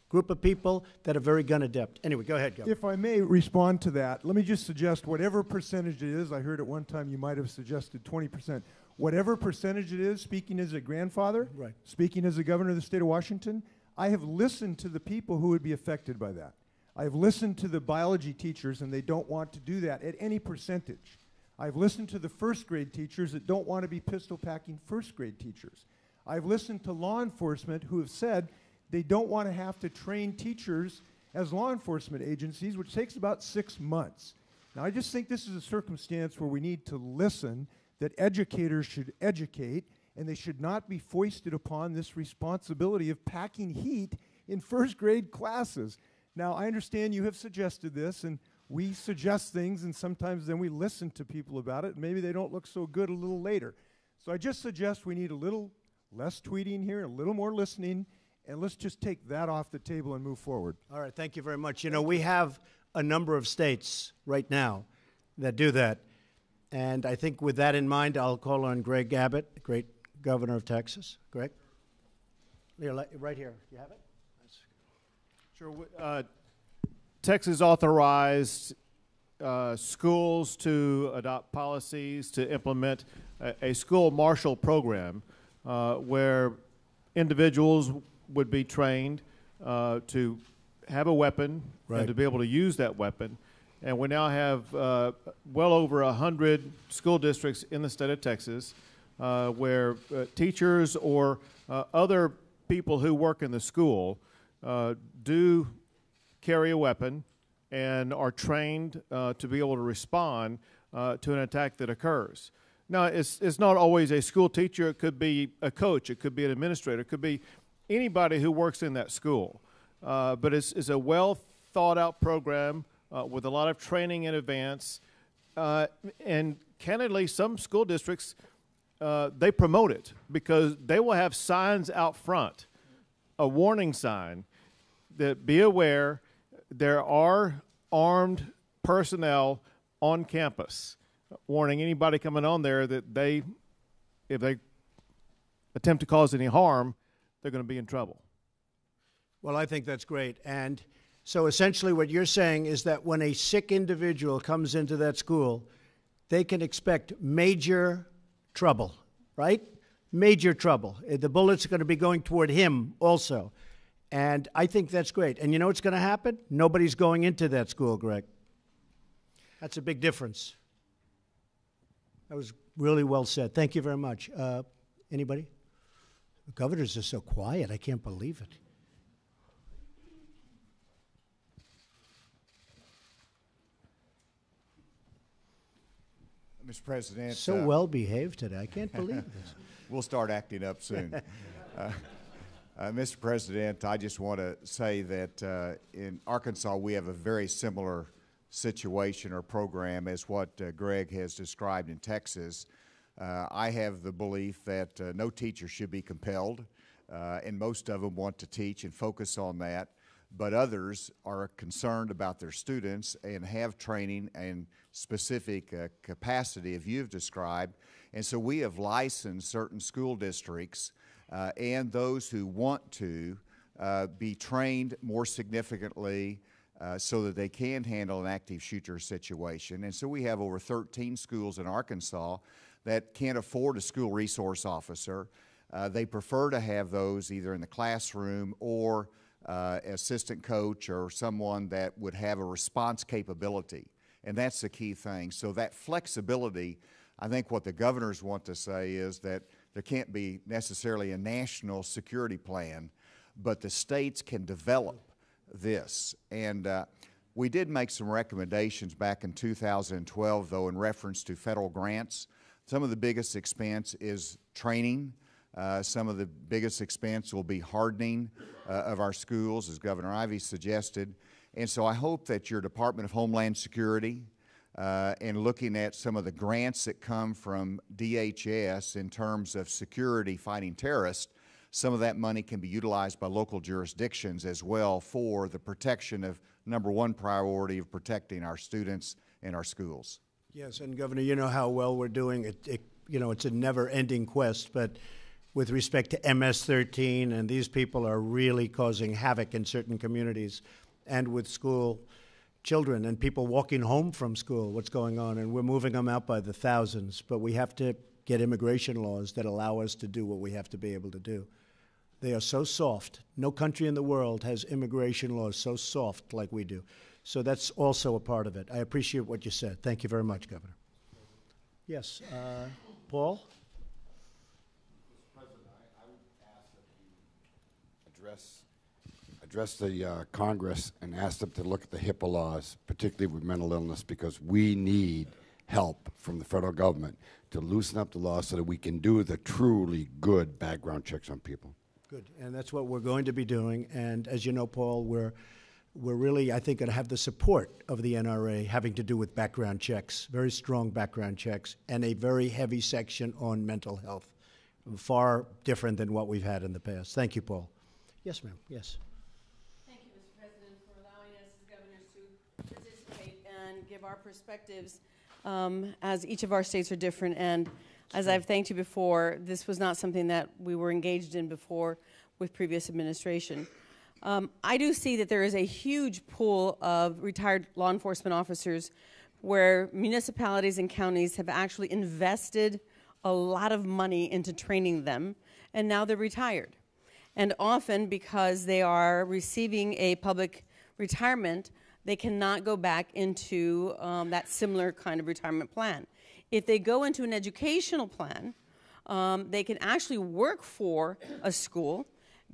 group of people that are very gun adept. Anyway, go ahead, Governor. If I may respond to that, let me just suggest whatever percentage it is. I heard at one time you might have suggested 20%. Whatever percentage it is, speaking as a grandfather, Right. speaking as a governor of the state of Washington, I have listened to the people who would be affected by that. I have listened to the biology teachers, and they don't want to do that at any percentage. I've listened to the first grade teachers that don't want to be pistol packing first grade teachers. I've listened to law enforcement who have said they don't want to have to train teachers as law enforcement agencies, which takes about 6 months. Now, I just think this is a circumstance where we need to listen, that educators should educate, and they should not be foisted upon this responsibility of packing heat in first grade classes. Now, I understand you have suggested this, and we suggest things, and sometimes then we listen to people about it, and maybe they don't look so good a little later. So I just suggest we need a little less tweeting here, a little more listening, and let's just take that off the table and move forward. All right, thank you very much. You know, we have a number of states right now that do that. And I think with that in mind, I'll call on Greg Abbott, great governor of Texas. Greg? Right here. You have it? Sure. Texas authorized schools to adopt policies to implement a school marshal program where individuals would be trained to have a weapon and to be able to use that weapon. And we now have well over 100 school districts in the state of Texas where teachers or other people who work in the school do carry a weapon and are trained to be able to respond to an attack that occurs. Now, it's not always a school teacher. It could be a coach. It could be an administrator. It could be anybody who works in that school. But it's a well-thought-out program with a lot of training in advance. And candidly, some school districts, they promote it because they will have signs out front, a warning sign that be aware there are armed personnel on campus, warning anybody coming on there that if they attempt to cause any harm, they're going to be in trouble. Well, I think that's great. And so essentially what you're saying is that when a sick individual comes into that school, they can expect major trouble, right? Major trouble. The bullets are going to be going toward him also. And I think that's great. And you know what's going to happen? Nobody's going into that school, Greg. That's a big difference. That was really well said. Thank you very much. Anybody? The governors are so quiet. I can't believe it. Mr. President. So well behaved today. I can't believe this. We'll start acting up soon. Mr. President, I just want to say that in Arkansas we have a very similar situation or program as what Greg has described in Texas. I have the belief that no teacher should be compelled, and most of them want to teach and focus on that, but others are concerned about their students and have training and specific capacity, as you've described, and so we have licensed certain school districts and those who want to be trained more significantly so that they can handle an active shooter situation. And so we have over 13 schools in Arkansas that can't afford a school resource officer. They prefer to have those either in the classroom or assistant coach or someone that would have a response capability. And that's the key thing. So that flexibility, I think what the governors want to say is that there can't be necessarily a national security plan, but the states can develop this. And we did make some recommendations back in 2012, though, in reference to federal grants. Some of the biggest expense is training. Some of the biggest expense will be hardening of our schools, as Governor Ivey suggested. And so I hope that your Department of Homeland Security, and looking at some of the grants that come from DHS in terms of security fighting terrorists, some of that money can be utilized by local jurisdictions as well for the protection of number one priority of protecting our students and our schools. Yes, and Governor, you know how well we're doing. It's a never-ending quest, but with respect to MS-13, and these people are really causing havoc in certain communities, and with school children and people walking home from school, what's going on, and we're moving them out by the thousands, but we have to get immigration laws that allow us to do what we have to be able to do. They are so soft. No country in the world has immigration laws so soft like we do. So that's also a part of it. I appreciate what you said. Thank you very much, Governor. Yes, Paul? Mr. President, I would ask that you address the Congress and ask them to look at the HIPAA laws, particularly with mental illness, because we need help from the federal government to loosen up the law so that we can do the truly good background checks on people. Good, and that's what we're going to be doing. And as you know, Paul, we're really, I think, going to have the support of the NRA having to do with background checks, very strong background checks, and a very heavy section on mental health, far different than what we've had in the past. Thank you, Paul. Yes, ma'am. Yes. Thank you, Mr. President, for allowing us as governors to participate and give our perspectives, as each of our states are different. And as I've thanked you before, this was not something that we were engaged in before with previous administration. I do see that there is a huge pool of retired law enforcement officers where municipalities and counties have actually invested a lot of money into training them, and now they're retired. And often, because they are receiving a public retirement, they cannot go back into that similar kind of retirement plan. If they go into an educational plan, they can actually work for a school,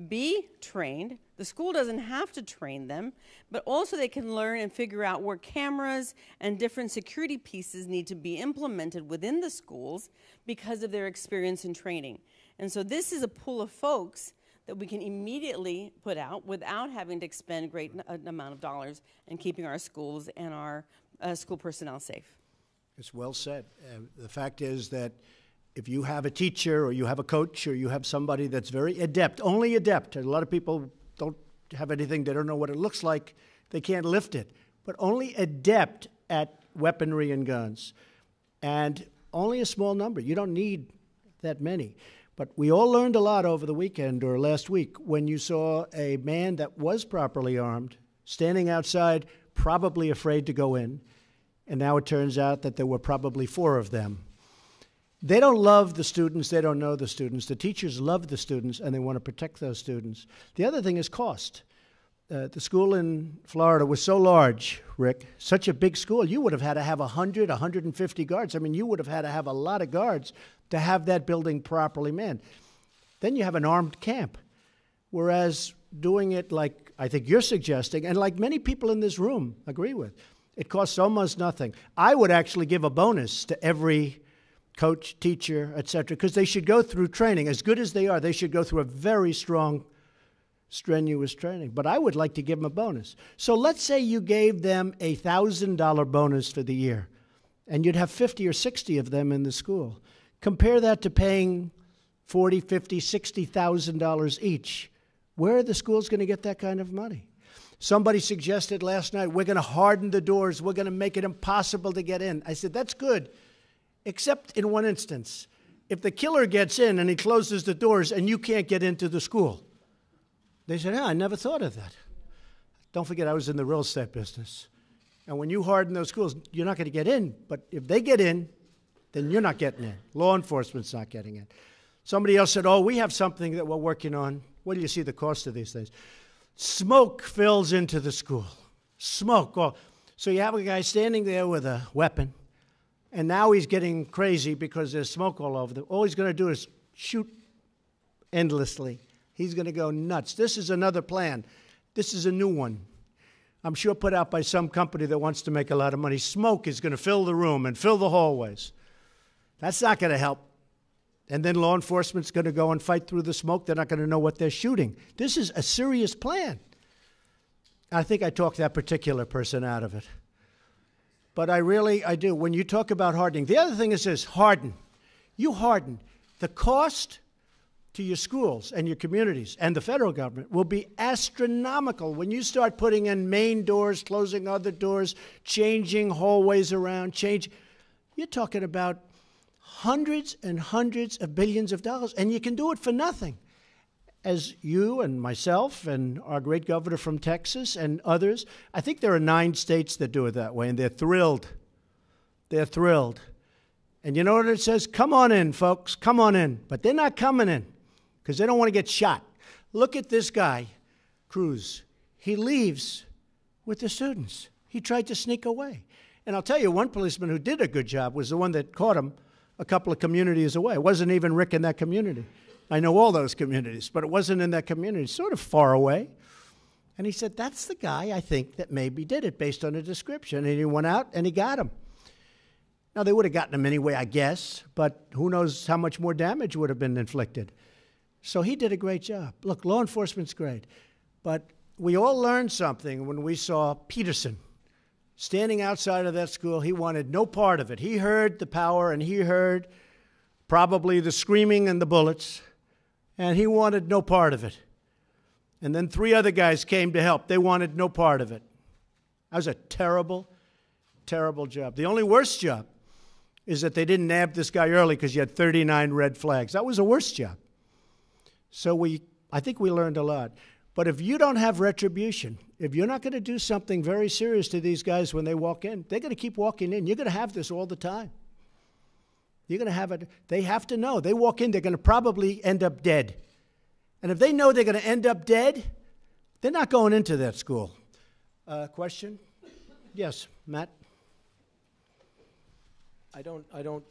be trained. The school doesn't have to train them, but also they can learn and figure out where cameras and different security pieces need to be implemented within the schools because of their experience and training. And so this is a pool of folks that we can immediately put out without having to expend a great amount of dollars and keeping our schools and our school personnel safe. It's well said. The fact is that if you have a teacher or you have a coach or you have somebody that's very adept, only adept, a lot of people don't have anything, they don't know what it looks like, they can't lift it, but only adept at weaponry and guns. And only a small number. You don't need that many. But we all learned a lot over the weekend or last week when you saw a man that was properly armed standing outside, probably afraid to go in. And now it turns out that there were probably 4 of them. They don't love the students. They don't know the students. The teachers love the students, and they want to protect those students. The other thing is cost. The school in Florida was so large, Rick, such a big school. You would have had to have 100, 150 guards. I mean, you would have had to have a lot of guards to have that building properly manned. Then you have an armed camp. Whereas doing it like I think you're suggesting, and like many people in this room agree with, it costs almost nothing. I would actually give a bonus to every coach, teacher, et cetera, because they should go through training. As good as they are, they should go through a very strong, strenuous training. But I would like to give them a bonus. So let's say you gave them a $1,000 bonus for the year, and you'd have 50 or 60 of them in the school. Compare that to paying $40,000, $50,000, $60,000 each. Where are the schools going to get that kind of money? Somebody suggested last night, we're going to harden the doors. We're going to make it impossible to get in. I said, that's good, except in one instance. If the killer gets in and he closes the doors and you can't get into the school. They said, I never thought of that. Don't forget, I was in the real estate business. And when you harden those schools, you're not going to get in. But if they get in, then you're not getting in. Law enforcement's not getting in. Somebody else said, we have something that we're working on. What do you see the cost of these things? Smoke fills into the school. Smoke. So you have a guy standing there with a weapon, and now he's getting crazy because there's smoke all over them. All he's going to do is shoot endlessly. He's going to go nuts. This is another plan This is a new one. I'm sure put out by some company that wants to make a lot of money. Smoke is going to fill the room and fill the hallways. That's not going to help. And then law enforcement's going to go and fight through the smoke. They're not going to know what they're shooting. This is a serious plan. I think I talked that particular person out of it. But I do. When you talk about hardening, the other thing is this, harden. You harden. The cost to your schools and your communities and the federal government will be astronomical when you start putting in main doors, closing other doors, changing hallways around, You're talking about hundreds and hundreds of billions of dollars, and you can do it for nothing. As you and myself and our great governor from Texas and others, I think there are 9 states that do it that way, and they're thrilled. They're thrilled. And you know what it says? Come on in, folks, come on in. But they're not coming in because they don't want to get shot. Look at this guy, Cruz. He leaves with the students. He tried to sneak away. And I'll tell you, one policeman who did a good job was the one that caught him a couple of communities away. It wasn't even Rick in that community. I know all those communities, but it wasn't in that community, sort of far away. And he said, that's the guy I think that maybe did it based on a description. And he went out and he got him. Now, they would have gotten him anyway, I guess, but who knows how much more damage would have been inflicted. So he did a great job. Look, law enforcement's great. But we all learned something when we saw Peterson standing outside of that school. He wanted no part of it. He heard the power and he heard probably the screaming and the bullets, and he wanted no part of it. And then 3 other guys came to help. They wanted no part of it. That was a terrible, terrible job. The only worst job is that they didn't nab this guy early because you had 39 red flags. That was the worst job. So I think we learned a lot. But if you don't have retribution, if you're not going to do something very serious to these guys when they walk in, they're going to keep walking in. You're going to have this all the time. You're going to have it. They have to know. They walk in, they're going to probably end up dead. And if they know they're going to end up dead, they're not going into that school. Question? Yes, Matt? I don't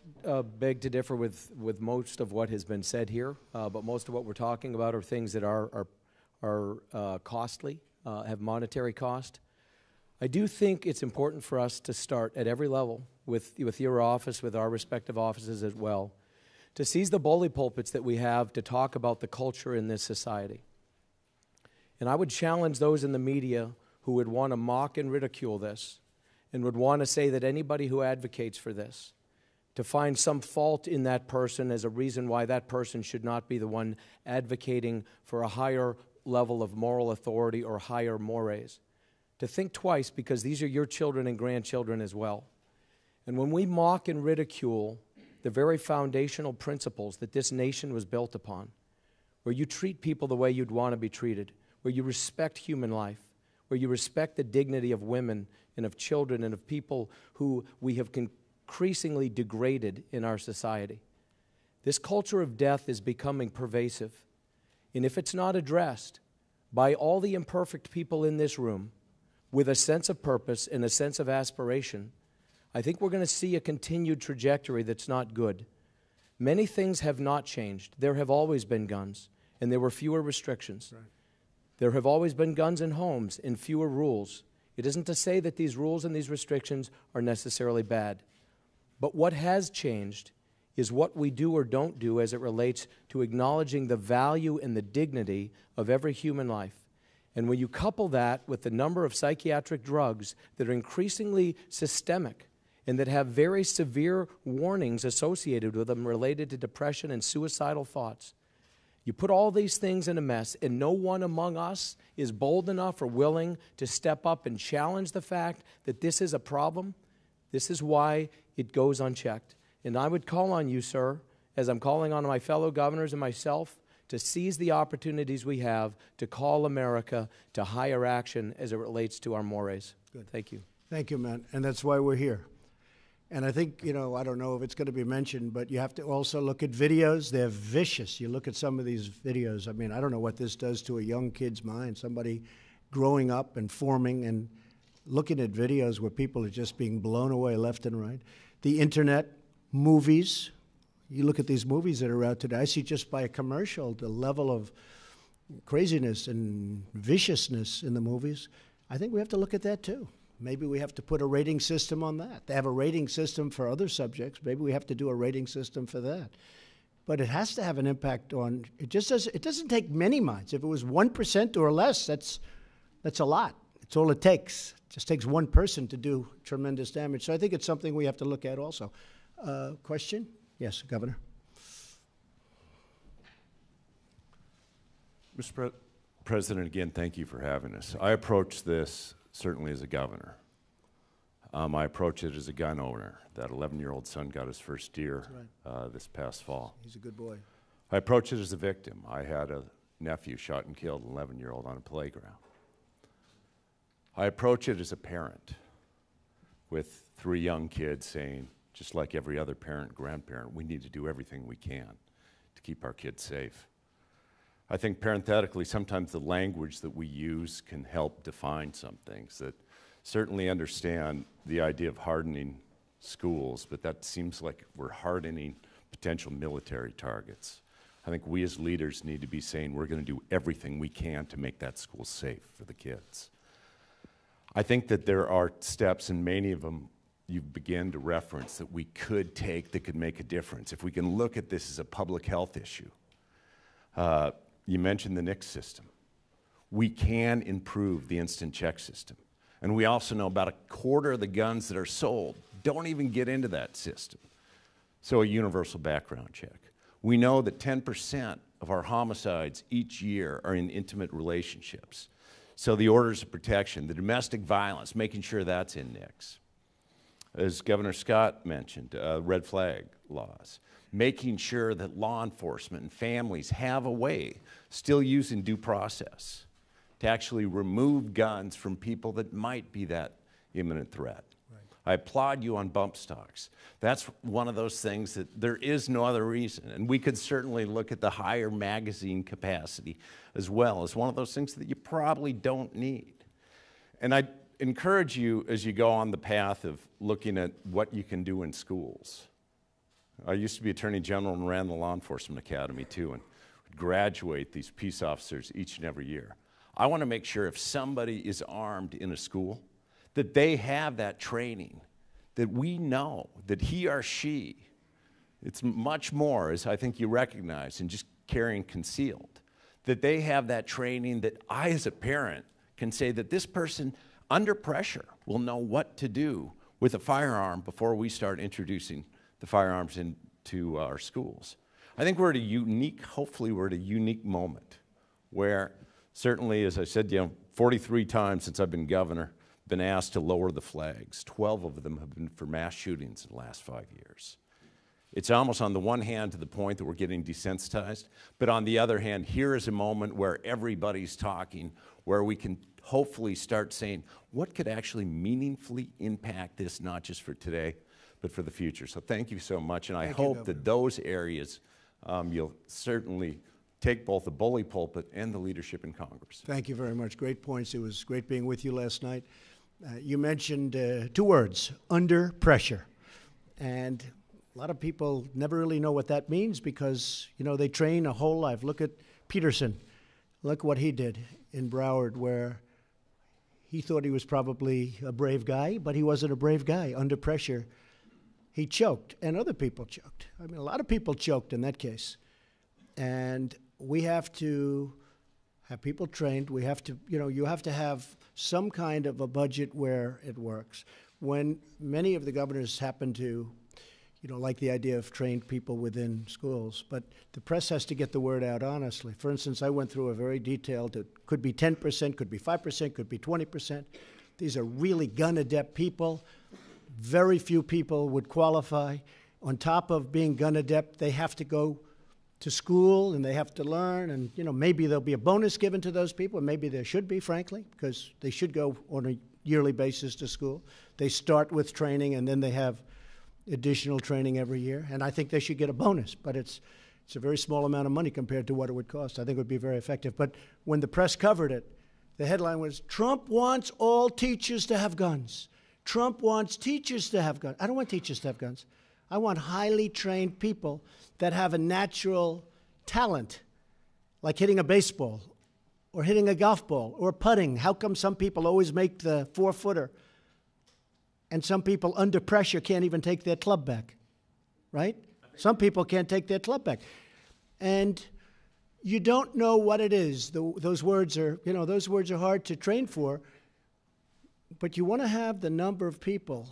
beg to differ with most of what has been said here, but most of what we're talking about are things that are costly, have monetary cost. I do think it's important for us to start at every level with your office, with our respective offices as well, to seize the bully pulpits that we have to talk about the culture in this society. And I would challenge those in the media who would want to mock and ridicule this and would want to say that anybody who advocates for this, to find some fault in that person as a reason why that person should not be the one advocating for a higher level of moral authority or higher mores. To think twice, because these are your children and grandchildren as well. And when we mock and ridicule the very foundational principles that this nation was built upon, where you treat people the way you'd want to be treated, where you respect human life, where you respect the dignity of women and of children and of people who we have increasingly degraded in our society. This culture of death is becoming pervasive. And if it's not addressed by all the imperfect people in this room with a sense of purpose and a sense of aspiration, I think we're going to see a continued trajectory that's not good. Many things have not changed. There have always been guns, and there were fewer restrictions. Right. There have always been guns in homes and fewer rules. It isn't to say that these rules and these restrictions are necessarily bad. But what has changed is what we do or don't do as it relates to acknowledging the value and the dignity of every human life. And when you couple that with the number of psychiatric drugs that are increasingly systemic and that have very severe warnings associated with them related to depression and suicidal thoughts, you put all these things in a mess, and no one among us is bold enough or willing to step up and challenge the fact that this is a problem. This is why it goes unchecked. And I would call on you, sir, as I'm calling on my fellow governors and myself, to seize the opportunities we have to call America to higher action as it relates to our mores. Good. Thank you. Thank you, man. And that's why we're here. And I think, I don't know if it's going to be mentioned, but you have to also look at videos. They're vicious. You look at some of these videos. I mean, I don't know what this does to a young kid's mind, somebody growing up and forming and looking at videos where people are just being blown away left and right. The internet, movies. You look at these movies that are out today. I see just by a commercial the level of craziness and viciousness in the movies, I think we have to look at that too. Maybe we have to put a rating system on that. They have a rating system for other subjects. Maybe we have to do a rating system for that. But it has to have an impact on, it doesn't take many minds. If it was 1% or less, that's a lot. It's all it takes. It just takes one person to do tremendous damage. So I think it's something we have to look at also. Question? Yes, Governor. Mr. President, again, thank you for having us. I approach this certainly as a governor. I approach it as a gun owner. That 11-year-old son got his first deer this past fall. He's a good boy. I approach it as a victim. I had a nephew shot and killed, an 11-year-old on a playground. I approach it as a parent with 3 young kids saying, just like every other parent, grandparent, we need to do everything we can to keep our kids safe. I think parenthetically, sometimes the language that we use can help define some things. That certainly understand the idea of hardening schools, but that seems like we're hardening potential military targets. I think we as leaders need to be saying we're going to do everything we can to make that school safe for the kids. I think that there are steps, and many of them you begin to reference, that we could take that could make a difference. If we can look at this as a public health issue. You mentioned the NICS system. We can improve the instant check system. And we also know about 1/4 of the guns that are sold don't even get into that system. So a universal background check. We know that 10% of our homicides each year are in intimate relationships. So the orders of protection, the domestic violence, making sure that's in NICS. As Governor Scott mentioned, red flag laws. Making sure that law enforcement and families have a way, still using due process, to actually remove guns from people that might be that imminent threat. Right. I applaud you on bump stocks. That's one of those things that there is no other reason. And we could certainly look at the higher magazine capacity as well as one of those things that you probably don't need. And I encourage you as you go on the path of looking at what you can do in schools. I used to be Attorney General and ran the Law Enforcement Academy too, and would graduate these peace officers each and every year. I want to make sure if somebody is armed in a school, that they have that training, that we know that he or she, it's much more, as I think you recognize, than just carrying concealed, that they have that training that I as a parent can say that this person under pressure will know what to do with a firearm before we start introducing the firearms into our schools. I think we're at a unique, hopefully we're at a unique moment where certainly, as I said, 43 times since I've been governor, been asked to lower the flags. 12 of them have been for mass shootings in the last 5 years. It's almost on the one hand to the point that we're getting desensitized, but on the other hand, here is a moment where everybody's talking, where we can hopefully start saying, what could actually meaningfully impact this, not just for today, but for the future. So thank you so much, and I hope that those areas you'll certainly take both the bully pulpit and the leadership in Congress. Thank you very much. Great points. It was great being with you last night. You mentioned 2 words, under pressure. And a lot of people never really know what that means because, they train a whole life. Look at Peterson. Look what he did in Broward, where he thought he was probably a brave guy, but he wasn't a brave guy. Under pressure, he choked, and other people choked. I mean, a lot of people choked in that case. And we have to have people trained. We have to, you have to have some kind of a budget where it works. When many of the governors happen to, like the idea of trained people within schools, but the press has to get the word out honestly. For instance, I went through a very detailed, it could be 10%, could be 5%, could be 20%. These are really gun-adept people. Very few people would qualify. On top of being gun-adept, they have to go to school and they have to learn, and maybe there'll be a bonus given to those people, and maybe there should be, frankly, because they should go on a yearly basis to school. They start with training and then they have additional training every year, and I think they should get a bonus, but it's a very small amount of money compared to what it would cost. I think it would be very effective. But when the press covered it, the headline was, Trump wants all teachers to have guns. Trump wants teachers to have guns. I don't want teachers to have guns. I want highly trained people that have a natural talent, like hitting a baseball or hitting a golf ball or putting. How come some people always make the 4-footer and some people under pressure can't even take their club back, right? Some people can't take their club back. And you don't know what it is. Those words are, those words are hard to train for, but you want to have the number of people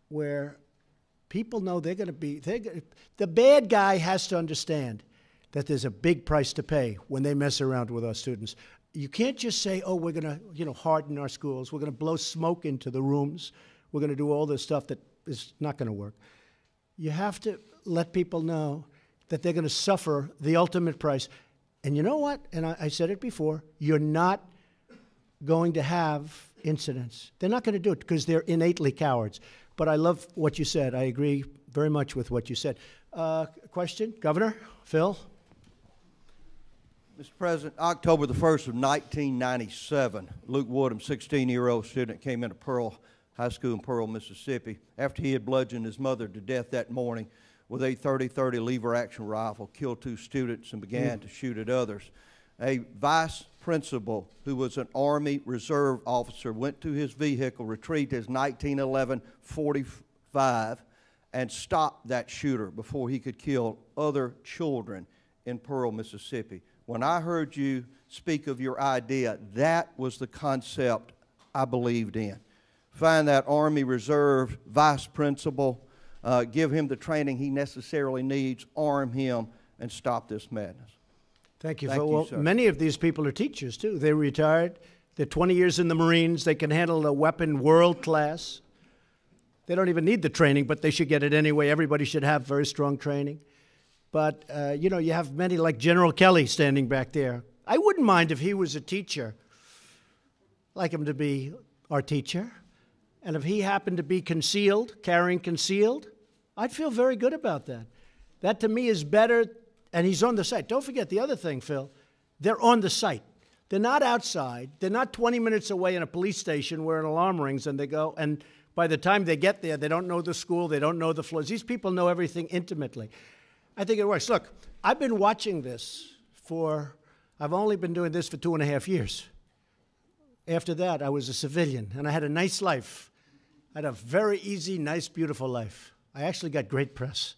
where people know they're going to be, the bad guy has to understand that there's a big price to pay when they mess around with our students. You can't just say, oh, we're going to, harden our schools. We're going to blow smoke into the rooms. We're going to do all this stuff that is not going to work. You have to let people know that they're going to suffer the ultimate price. And you know what? And I said it before, you're not going to have incidents. They're not going to do it because they're innately cowards. But I love what you said. I agree very much with what you said. Question? Governor? Phil? Mr. President, October the 1st of 1997, Luke Woodham, 16-year-old student, came into Pearl High School in Pearl, Mississippi, after he had bludgeoned his mother to death that morning with a .30-30 lever-action rifle, killed 2 students, and began to shoot at others. A vice principal, who was an Army Reserve officer, went to his vehicle, retrieved his 1911 .45, and stopped that shooter before he could kill other children in Pearl, Mississippi. When I heard you speak of your idea, that was the concept I believed in. Find that Army Reserve vice principal, give him the training he necessarily needs, arm him, and stop this madness. Thank you. Thank you, many of these people are teachers, too. They're retired. They're 20 years in the Marines. They can handle a weapon world class. They don't even need the training, but they should get it anyway. Everybody should have very strong training. But, you have many like General Kelly standing back there. I wouldn't mind if he was a teacher. I'd like him to be our teacher. And if he happened to be concealed, carrying concealed, I'd feel very good about that. That, to me, is better. And he's on the site. Don't forget the other thing, Phil. They're on the site. They're not outside. They're not 20 minutes away in a police station where an alarm rings and they go. And by the time they get there, they don't know the school. They don't know the floors. These people know everything intimately. I think it works. Look, I've been watching this I've only been doing this for 2.5 years. After that, I was a civilian, and I had a nice life. I had a very easy, nice, beautiful life. I actually got great press.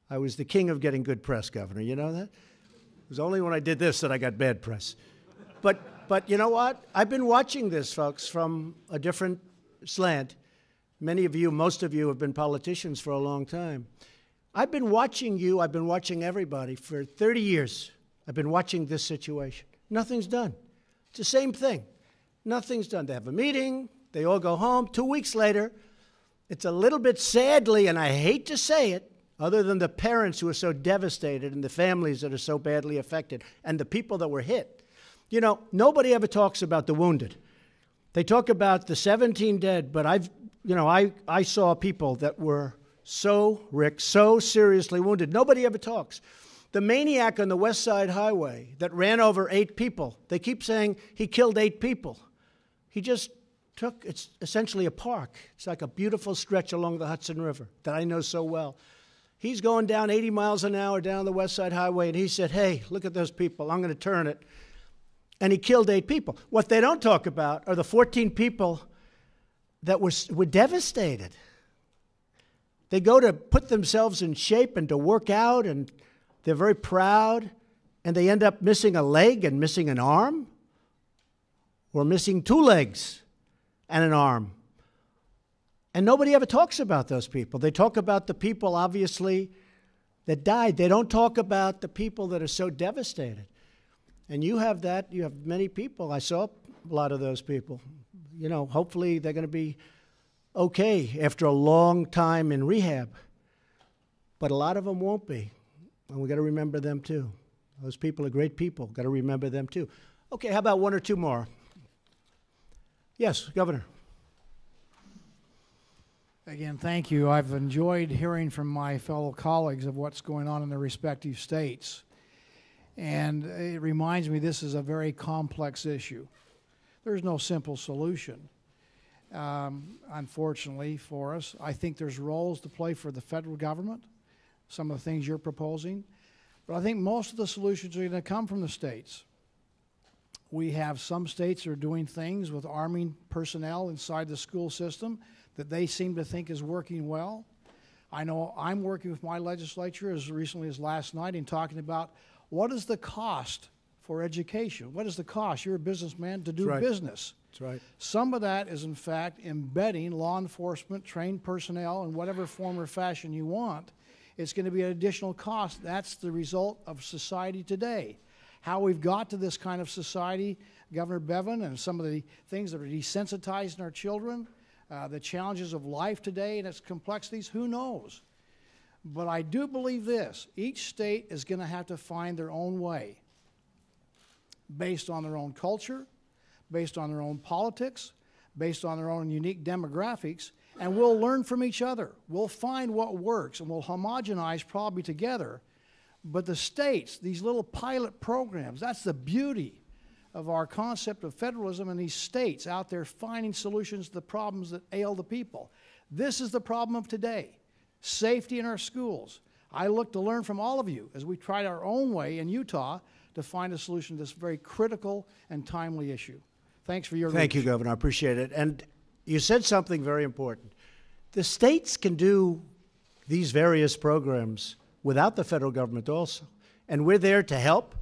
I was the king of getting good press, Governor. You know that? It was only when I did this that I got bad press. But you know what? I've been watching this, folks, from a different slant. Many of you, most of you, have been politicians for a long time. I've been watching you, I've been watching everybody for 30 years. I've been watching this situation. Nothing's done. It's the same thing. Nothing's done. They have a meeting, they all go home. 2 weeks later, it's a little bit sadly, and I hate to say it, other than the parents who are so devastated and the families that are so badly affected and the people that were hit. Nobody ever talks about the wounded. They talk about the 17 dead, but I saw people that were so seriously wounded. Nobody ever talks. The maniac on the West Side Highway that ran over 8 people, they keep saying he killed 8 people. He just it's essentially a park. It's like a beautiful stretch along the Hudson River that I know so well. He's going down 80 miles an hour down the West Side Highway, and he said, hey, look at those people. I'm going to turn it. And he killed 8 people. What they don't talk about are the 14 people that were devastated. They go to put themselves in shape and to work out, and they're very proud, and they end up missing a leg and missing an arm, or missing 2 legs and an arm. And nobody ever talks about those people. They talk about the people, obviously, that died. They don't talk about the people that are so devastated. And you have that. You have many people. I saw a lot of those people. Hopefully they're going to be okay after a long time in rehab. But a lot of them won't be. And we've got to remember them, too. Those people are great people. Got to remember them, too. Okay, how about 1 or 2 more? Yes, Governor. Again, thank you. I've enjoyed hearing from my fellow colleagues of what's going on in their respective states. And it reminds me this is a very complex issue. There's no simple solution. Unfortunately for us, I think there's roles to play for the federal government, some of the things you're proposing. But I think most of the solutions are going to come from the states. We have some states that are doing things with arming personnel inside the school system that they seem to think is working well. I know I'm working with my legislature as recently as last night in talking about what is the cost for education? What is the cost? You're a businessman to do business. That's right. Some of that is, in fact, embedding law enforcement, trained personnel in whatever form or fashion you want. It's going to be an additional cost. That's the result of society today. How we've got to this kind of society, Governor Bevin, and some of the things that are desensitizing our children, the challenges of life today and its complexities, who knows? But I do believe this. Each state is going to have to find their own way based on their own culture, based on their own politics, based on their own unique demographics, and we'll learn from each other. We'll find what works, and we'll homogenize probably together. But the states, these little pilot programs, that's the beauty of our concept of federalism, and these states out there finding solutions to the problems that ail the people. This is the problem of today, safety in our schools. I look to learn from all of you as we tried our own way in Utah to find a solution to this very critical and timely issue. Thanks for your Thank you, Governor. I appreciate it. And you said something very important. The states can do these various programs without the federal government also. And we're there to help,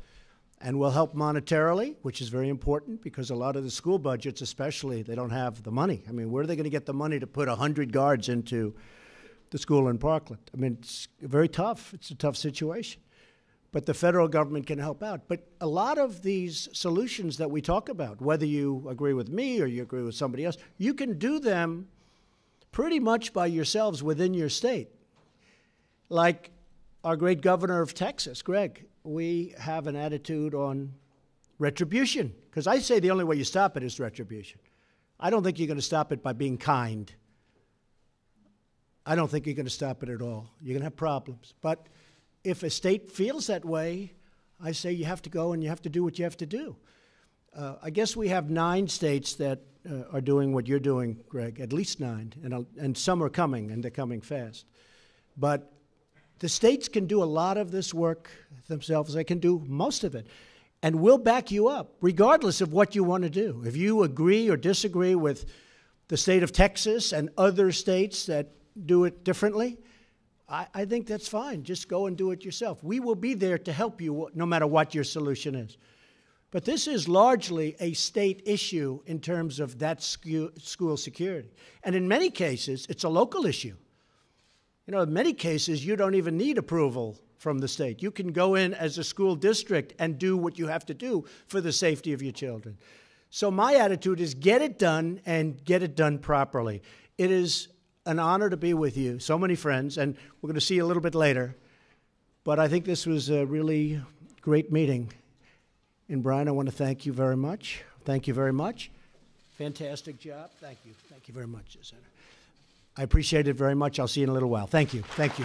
and we'll help monetarily, which is very important because a lot of the school budgets especially, they don't have the money. I mean, where are they going to get the money to put 100 guards into the school in Parkland? I mean, it's very tough. It's a tough situation. But the federal government can help out. But a lot of these solutions that we talk about, whether you agree with me or you agree with somebody else, you can do them pretty much by yourselves within your state. Like our great governor of Texas, Greg, we have an attitude on retribution. Because I say the only way you stop it is retribution. I don't think you're going to stop it by being kind. I don't think you're going to stop it at all. You're going to have problems. But if a state feels that way, I say you have to go and you have to do what you have to do. I guess we have 9 states that are doing what you're doing, Greg, at least 9, and some are coming, and they're coming fast. But the states can do a lot of this work themselves. They can do most of it. And we'll back you up, regardless of what you want to do. If you agree or disagree with the state of Texas and other states that do it differently, I think that's fine. Just go and do it yourself. We will be there to help you no matter what your solution is. But this is largely a state issue in terms of that school security. And in many cases, it's a local issue. You know, in many cases, you don't even need approval from the state. You can go in as a school district and do what you have to do for the safety of your children. So my attitude is get it done and get it done properly. It is an honor to be with you, so many friends, and we're going to see you a little bit later. But I think this was a really great meeting. And Brian, I want to thank you very much. Thank you very much. Fantastic job. Thank you. Thank you very much, Senator. I appreciate it very much. I'll see you in a little while. Thank you. Thank you.